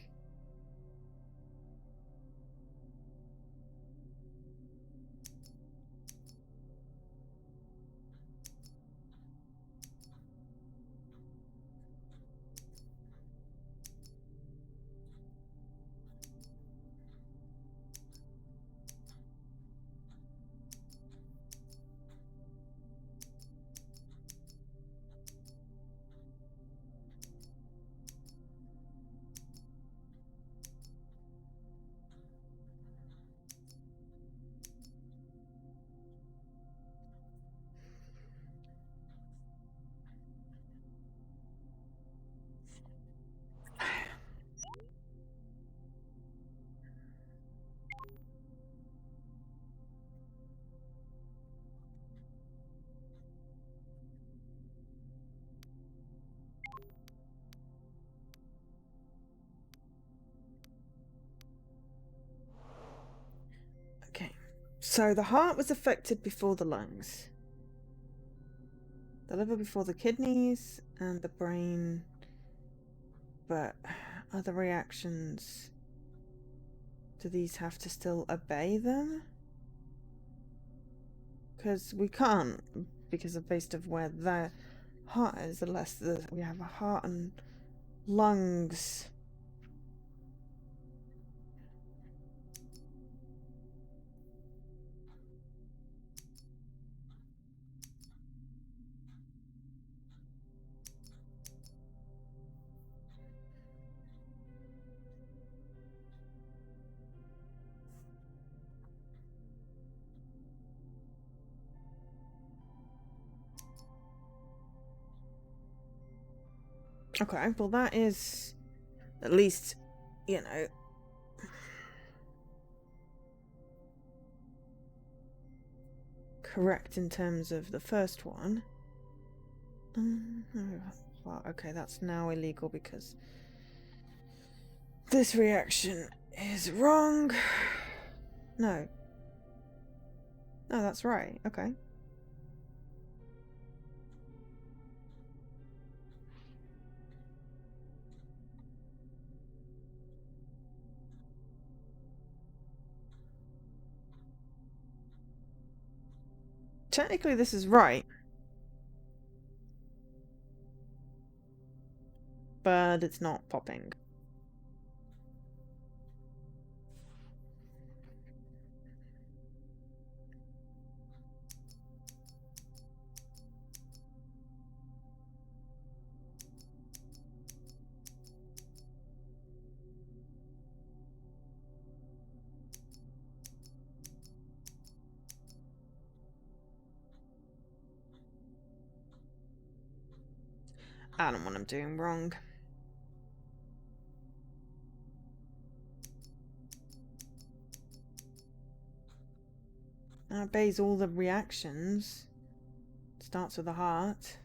Okay, so the heart was affected before the lungs, the liver before the kidneys, and the brain. But other reactions, do these have to still obey them? Because we can't, because of based of where the heart is, unless we have a heart and lungs. Okay, well that is at least, you know, correct in terms of the first one. Well, okay, that's now illegal because this reaction is wrong. No. No, that's right. Okay. Technically, this is right. But it's not popping. I don't know what I'm doing wrong. That obeys all the reactions. Starts with the heart.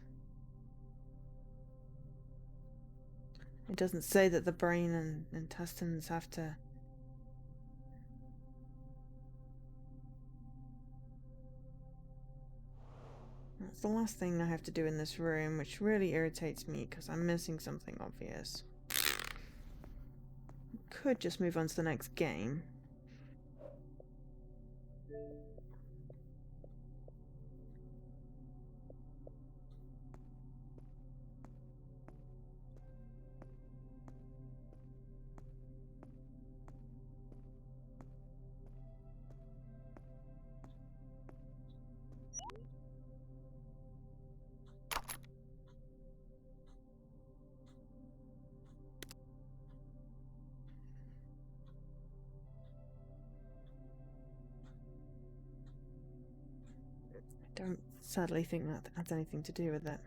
It doesn't say that the brain and intestines have to. That's the last thing I have to do in this room, which really irritates me because I'm missing something obvious. Could just move on to the next game. sadly think that has anything to do with it.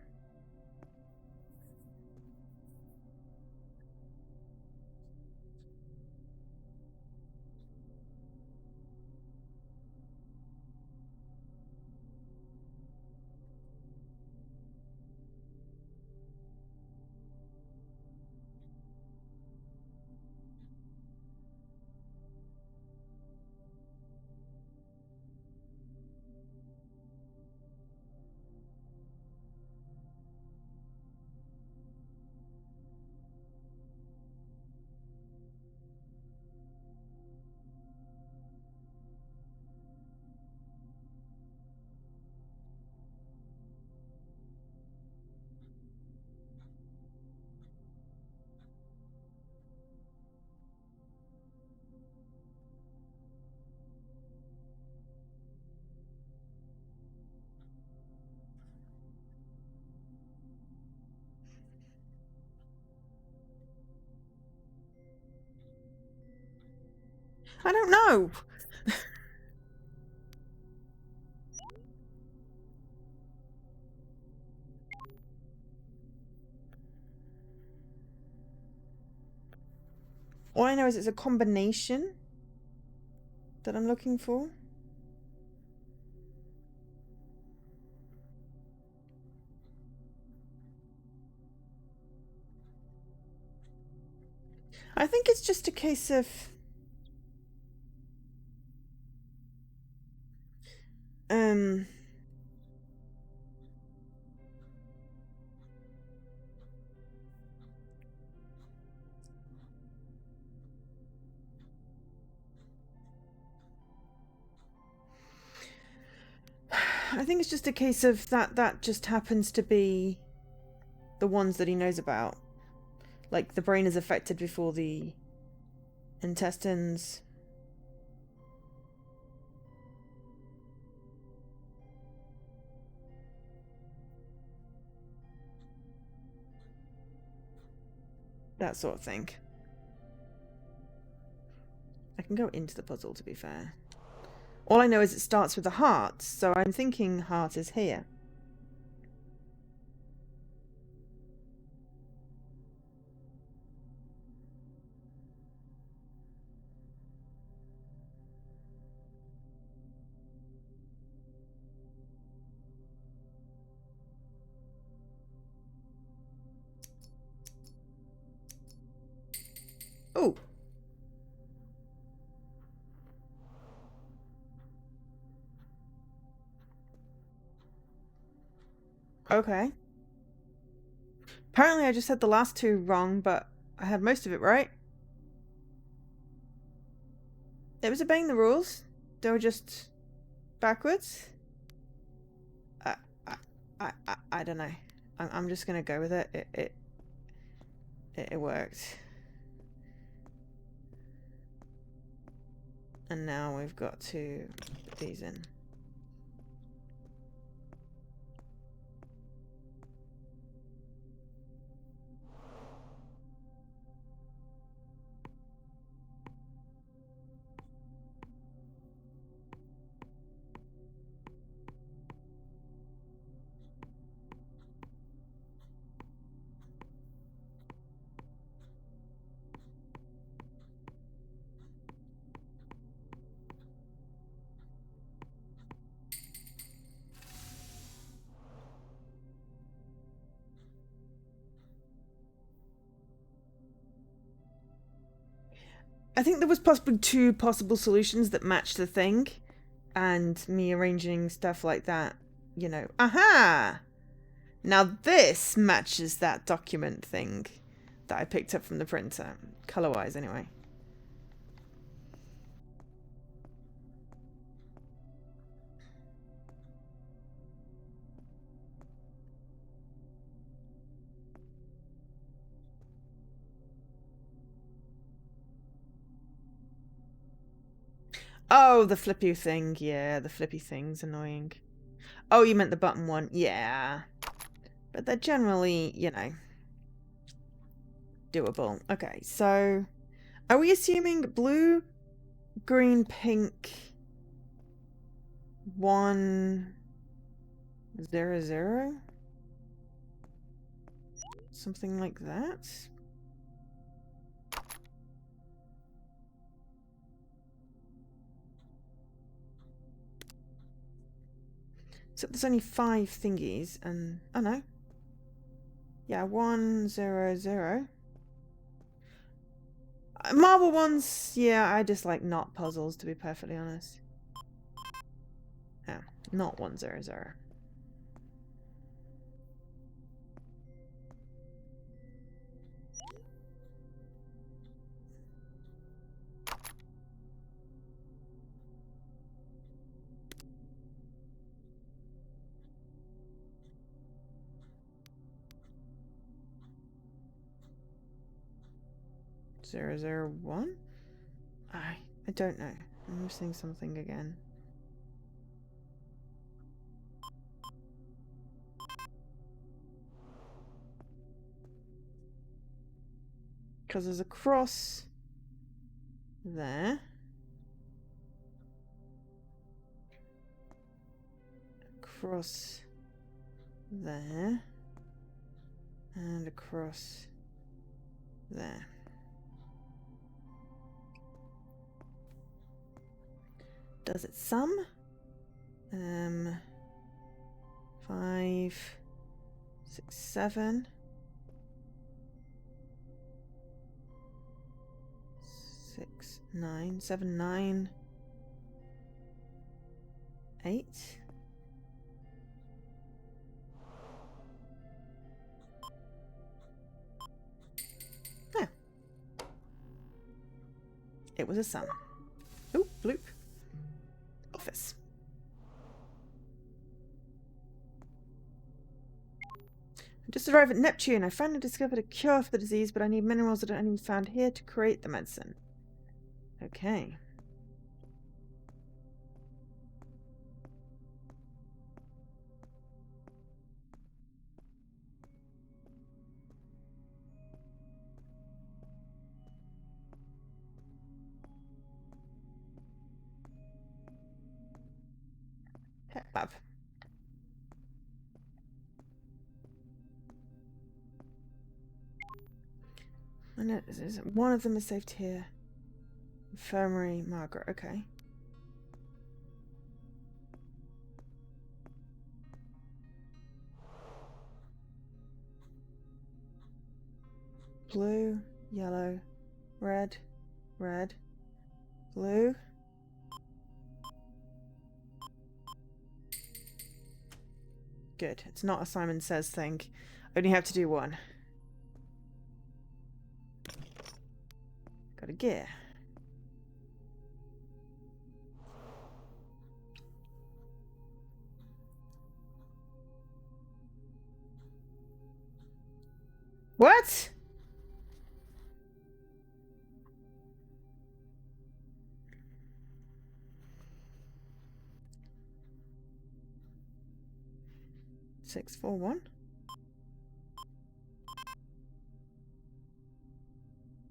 I don't know. All I know is it's a combination that I'm looking for. I think it's just a case of I think it's just a case of that just happens to be the ones that he knows about. Like, the brain is affected before the intestines. That sort of thing. I can go into the puzzle, to be fair. All I know is it starts with the heart, so I'm thinking heart is here. Oh! Okay. Apparently I just had the last two wrong, but I had most of it right. It was obeying the rules. They were just backwards. I don't know. I'm just gonna go with it. It worked. And now we've got to put these in. I think there was possibly two possible solutions that matched the thing, and me arranging stuff like that, you know. Aha! Now this matches that document thing that I picked up from the printer, color-wise anyway. Oh, the flippy thing. Yeah, the flippy thing's annoying. Oh, you meant the button one. Yeah. But they're generally, you know, doable. Okay, so are we assuming blue, green, pink, one 0, 0? Something like that? Except there's only 5 thingies and... oh no. Yeah, 1, 0, 0. Marble ones, yeah, I just like not puzzles, to be perfectly honest. Oh, not 1, 0, 0. Zero, 0, 1? I don't know. I'm missing something again. Because there's a cross there. Cross there. And a cross there. Does it sum? 5, 6, 7. 6, 9, 7, 9, 8. Oh. It was a sum. Oh, bloop. Office. I just arrived at Neptune. I finally discovered a cure for the disease, but I need minerals that are only found here to create the medicine. Okay. Pet lab. I know one of them is saved here. Infirmary, Margaret. Okay. Blue, yellow, red, red, blue. Good. It's not a Simon Says thing. Only have to do one. Got a gear. What? Six, 4, 1.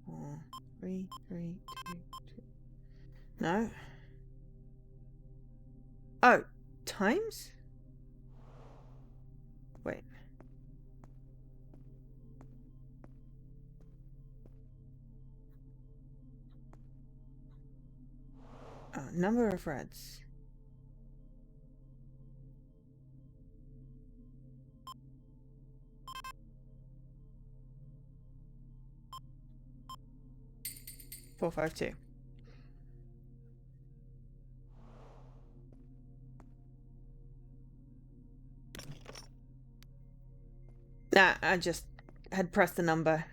4, 3, 3, 2, 2. No. Oh, times? Wait. Oh, number of reds. Four, 5, 2. Nah, I just had pressed the number.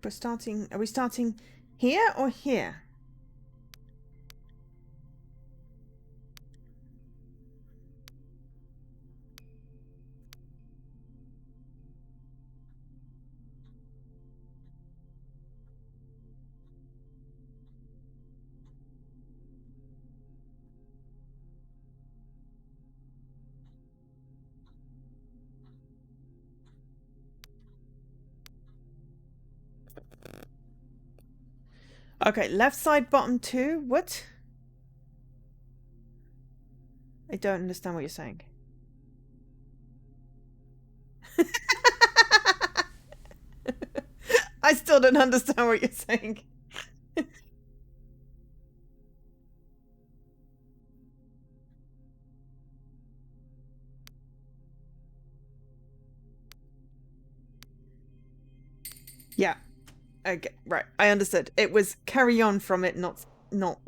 Are we starting here or here? Okay, left side, bottom 2. What? I don't understand what you're saying. I still don't understand what you're saying. Yeah. Okay, right. I understood. It was carry on from it, not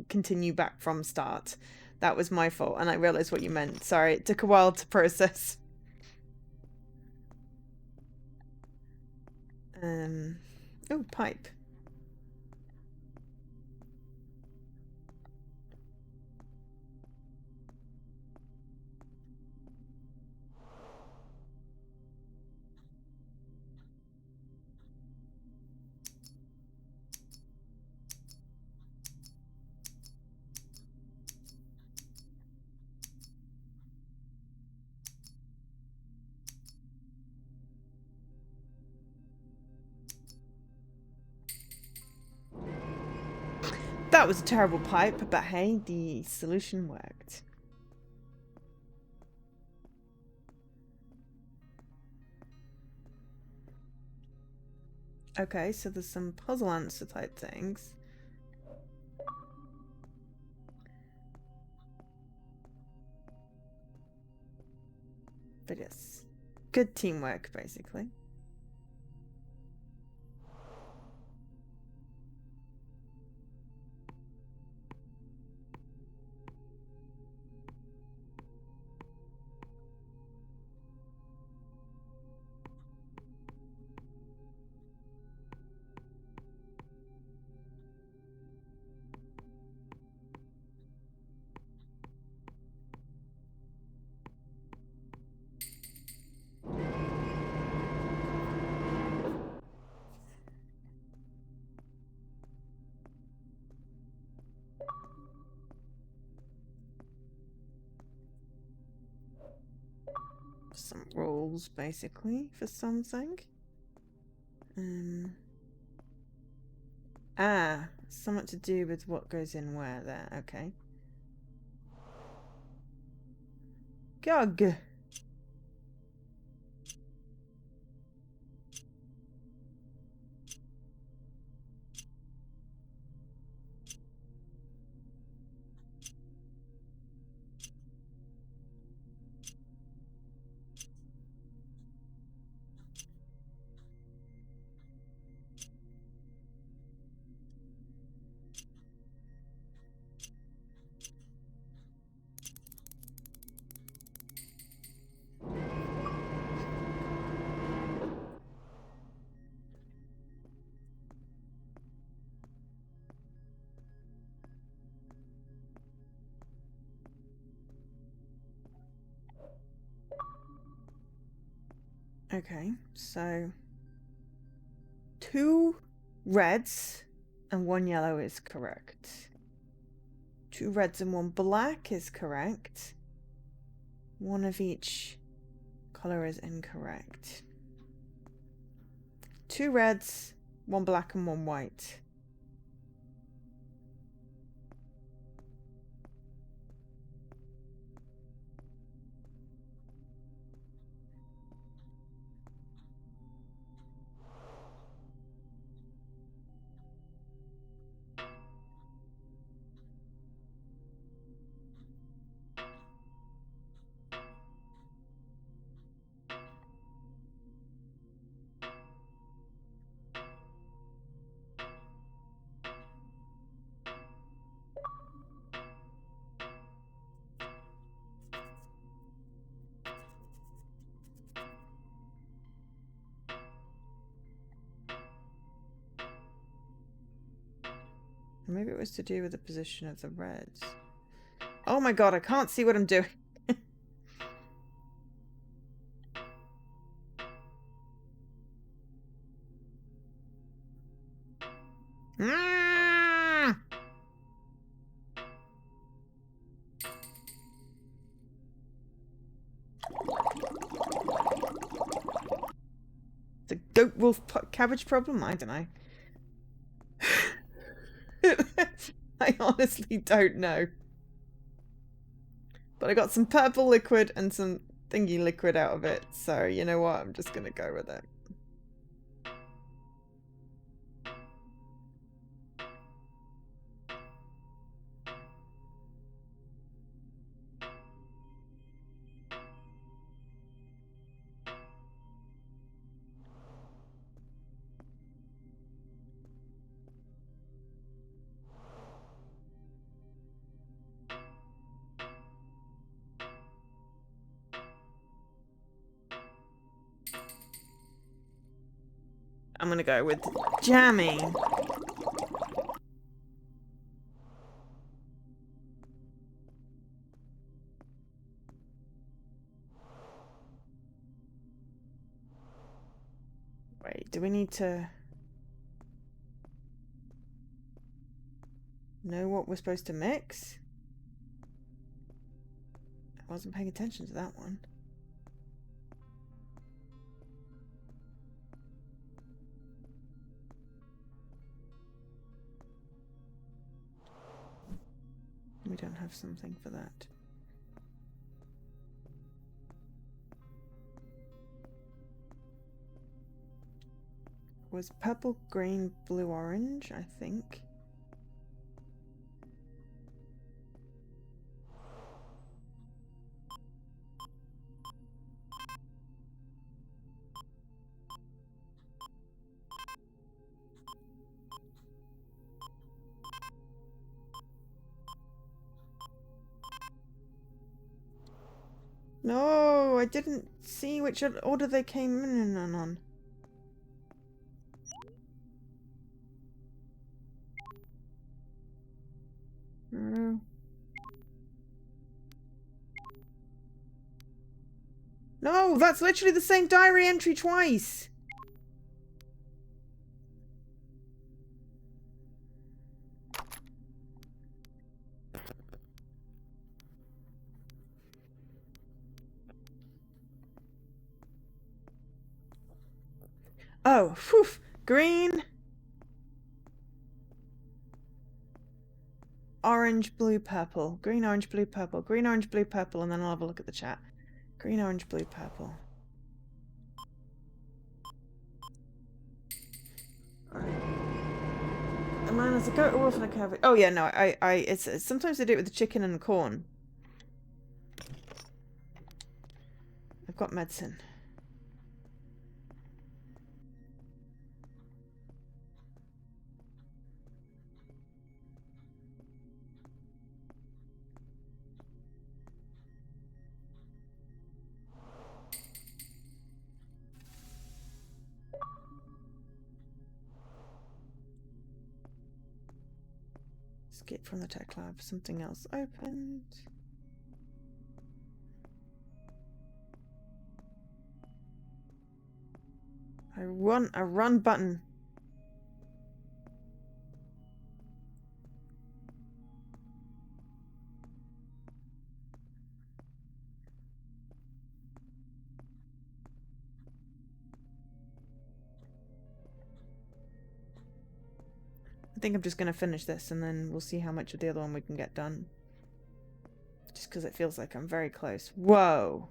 continue back from start. That was my fault, and I realized what you meant. Sorry, it took a while to process. Oh, pipe. That was a terrible pipe, but hey, the solution worked. Okay, so there's some puzzle answer type things. But yes, good teamwork, basically. Some rules, basically, for something. Something to do with what goes in where there. Okay. Gug. Okay, so 2 reds and 1 yellow is correct. 2 reds and 1 black is correct. 1 of each color is incorrect. 2 reds, 1 black and 1 white. Maybe it was to do with the position of the reds. Oh my god, I can't see what I'm doing. The goat wolf cabbage problem? I don't know. I honestly don't know. But I got some purple liquid and some thingy liquid out of it. So, you know what? I'm just going to go with it. I'm going to go with jammy. Wait, do we need to know what we're supposed to mix? I wasn't paying attention to that one. We don't have something for that. Was purple, green, blue, orange, I think. No, I didn't see which order they came in on. No, that's literally the same diary entry twice. Oh, whew. Green, orange, blue, purple. Green, orange, blue, purple. Green, orange, blue, purple. And then I'll have a look at the chat. Green, orange, blue, purple. A man has a goat, a wolf, and a cabbage. Oh yeah, no, it's sometimes they do it with the chicken and the corn. I've got medicine. Skip from the tech lab. Something else opened. I want a run button. I think I'm just going to finish this and then we'll see how much of the other one we can get done. Just because it feels like I'm very close. Whoa!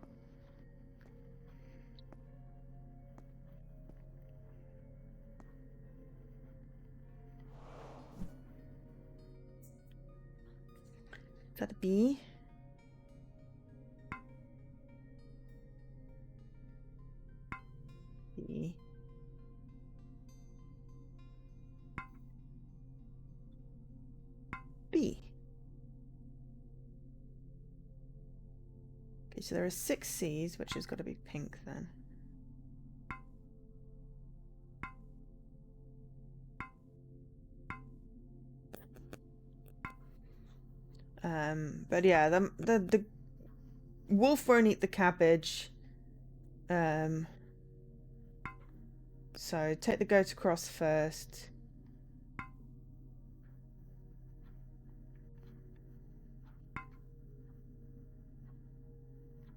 Is that a B? B. B. Okay, so there are 6 C's, which has got to be pink then. But yeah, the wolf won't eat the cabbage. So take the goat across first.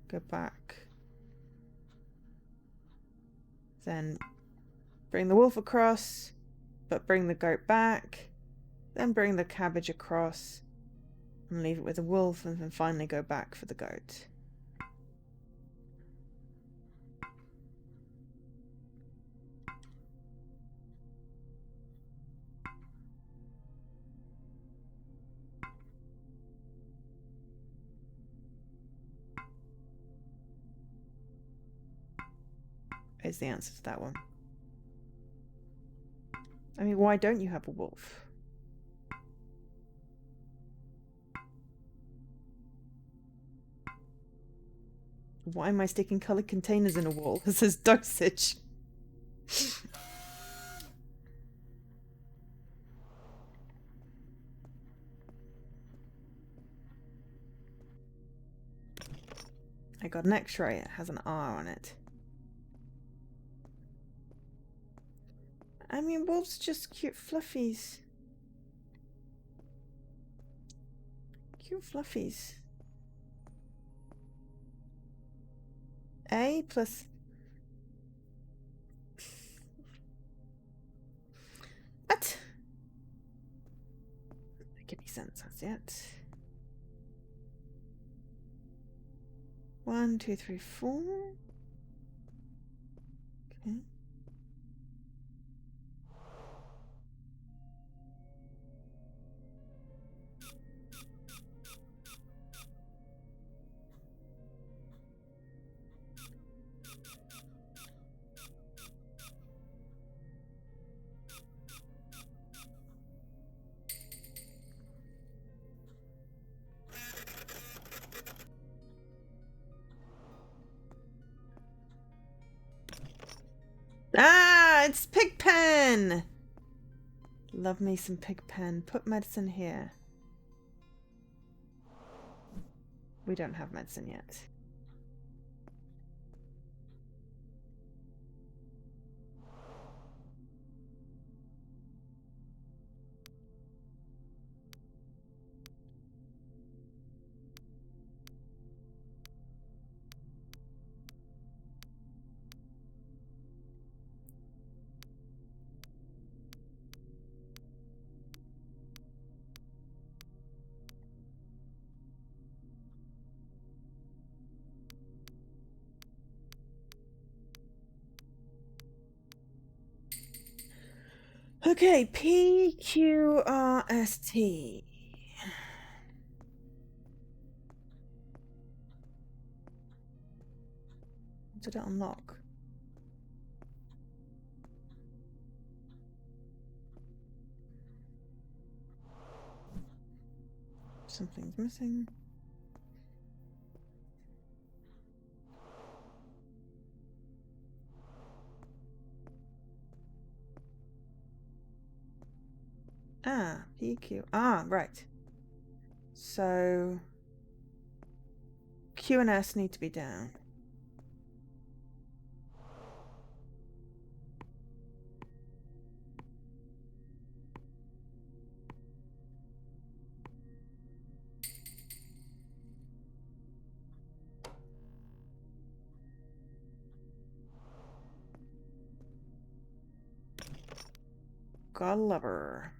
Go back. Then bring the wolf across, but bring the goat back. Then bring the cabbage across and leave it with the wolf, and then finally go back for the goat. Is the answer to that one. I mean, why don't you have a wolf? Why am I sticking coloured containers in a wall? This is dosage. I got an X-ray. It has an R on it. I mean, wolves just cute fluffies. Cute fluffies. A plus... What? Doesn't make any sense as yet. 1, 2, 3, 4. Okay. Ah, it's Pigpen! Love me some Pigpen. Put medicine here. We don't have medicine yet. Okay, PQRST. Did it unlock? Something's missing. Ah, PQ. Ah, right. So Q and S need to be down. God lover.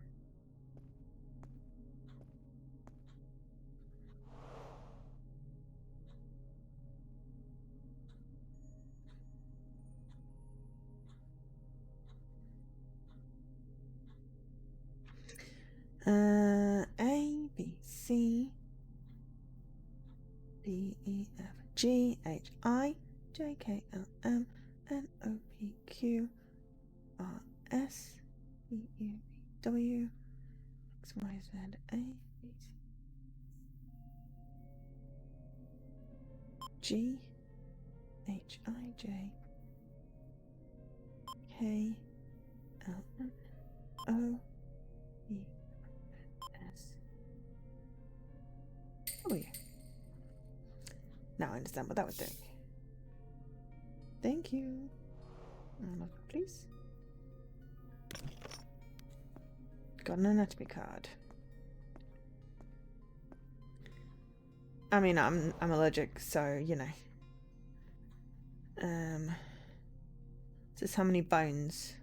A, B, C, D, E, F, G, H, I, J, K, L, M, N, O, P, Q, R, S, E, U, V, W, X, Y, Z, A, B, C, G, H, I, J, K, L, M, O, E, S, understand what that was doing. Thank you. Another, please. Got an anatomy card. I mean, I'm allergic, so you know. This is how many bones?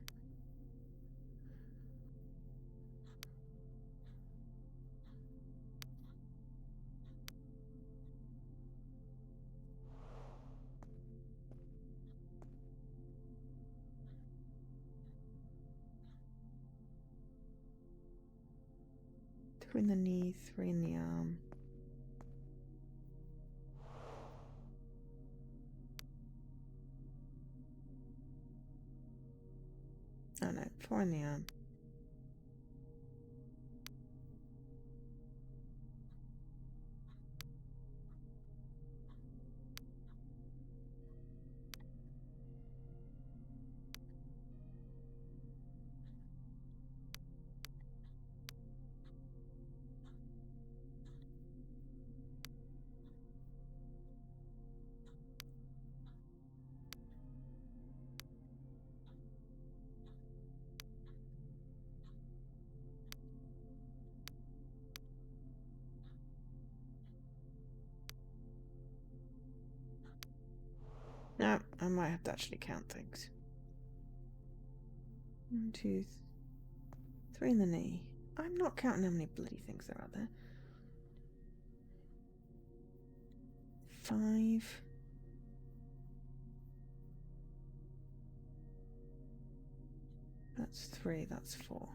Two in the knee, 3 in the arm. Oh no, 4 in the arm. No, I might have to actually count things. 1, 2, 3 in the knee. I'm not counting how many bloody things there are there. 5. That's 3, that's 4.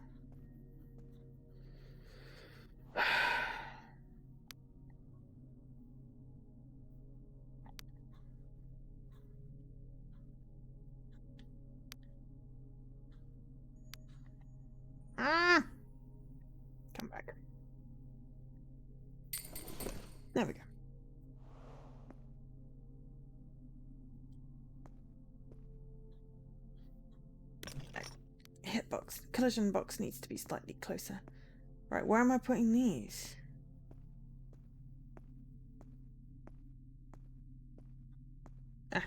Come back. There we go. Hitbox. Collision box needs to be slightly closer. Right, where am I putting these? Ah.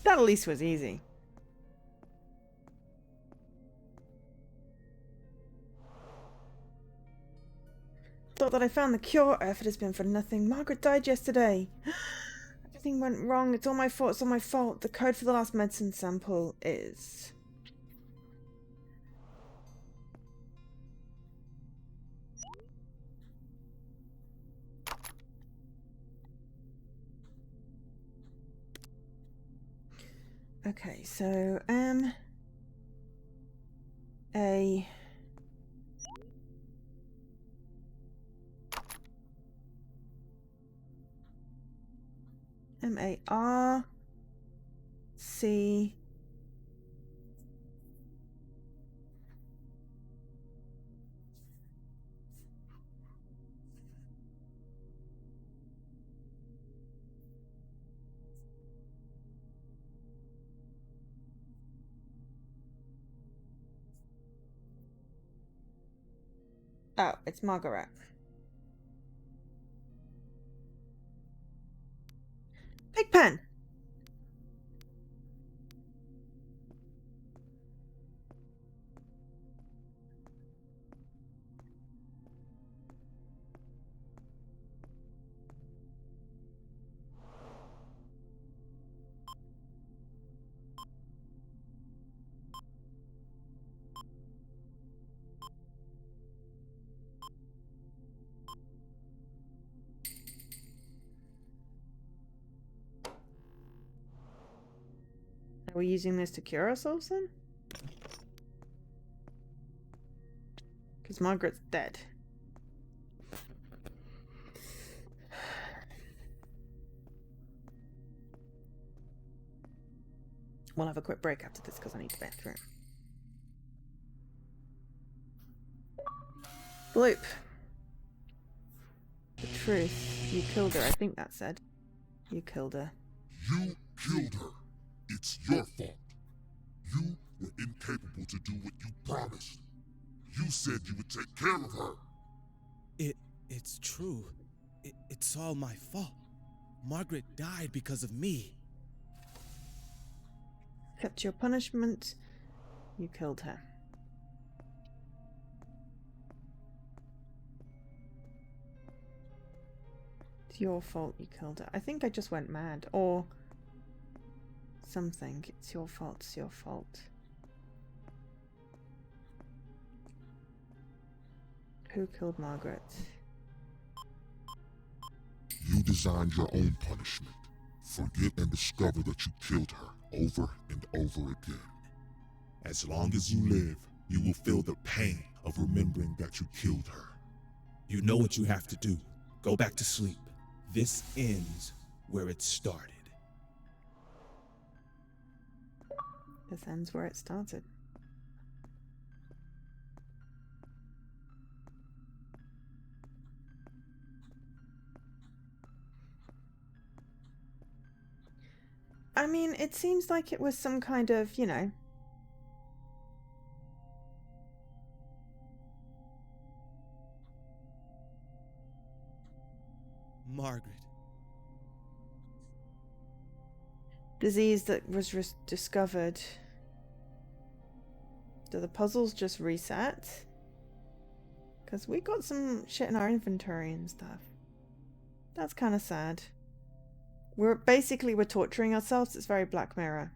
That at least was easy. Thought that I found the cure. Effort has been for nothing. Margaret died yesterday. Everything went wrong. It's all my fault. It's all my fault. The code for the last medicine sample is... Okay, so A... M-A-R... C... Oh, it's Margaret. Pigpen! Are we using this to cure ourselves then? Because Margaret's dead. We'll have a quick break after this because I need to bathroom. Bloop. The truth. You killed her. I think that said. You killed her. You killed her. It's your fault. You were incapable to do what you promised. You said you would take care of her. It's true. It's all my fault. Margaret died because of me. Accept your punishment. You killed her. It's your fault you killed her. I think I just went mad. Or something. It's your fault. It's your fault. Who killed Margaret? You designed your own punishment. Forget and discover that you killed her over and over again. As long as you live, you will feel the pain of remembering that you killed her. You know what you have to do. Go back to sleep. This ends where it started. This ends where it started. I mean, it seems like it was some kind of, you know... Margaret. disease that was discovered. Do the puzzles just reset? Because we got some shit in our inventory and stuff. That's kind of sad. We're torturing ourselves. It's very Black Mirror.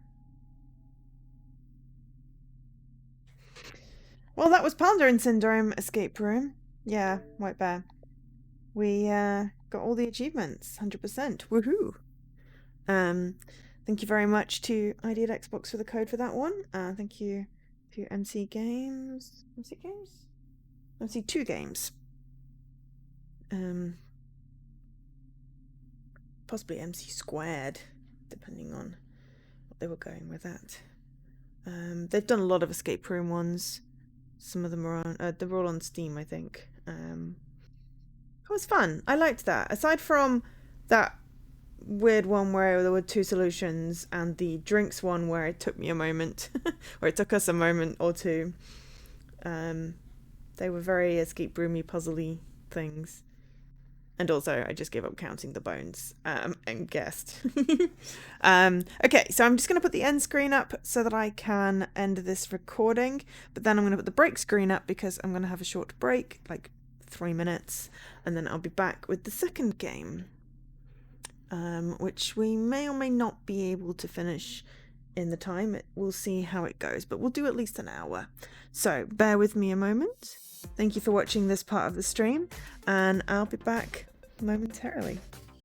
Well, that was Palindrome Syndrome Escape Room. Yeah, White Bear. We got all the achievements, 100%. Woohoo! Thank you very much to Ideal Xbox for the code for that one. Thank you to MC2 Games. Possibly MC Squared, depending on what they were going with that. They've done a lot of escape room ones. Some of them are on, they're all on Steam, I think. It was fun. I liked that. Aside from that weird one where there were two solutions, and the drinks one where it took me a moment, or it took us a moment or two. They were very escape roomy, puzzly things. And also, I just gave up counting the bones and guessed. Okay, so I'm just going to put the end screen up so that I can end this recording. But then I'm going to put the break screen up because I'm going to have a short break, like 3 minutes. And then I'll be back with the second game, which we may or may not be able to finish in the time. We'll see how it goes, but we'll do at least an hour. So bear with me a moment. Thank you for watching this part of the stream, and I'll be back momentarily.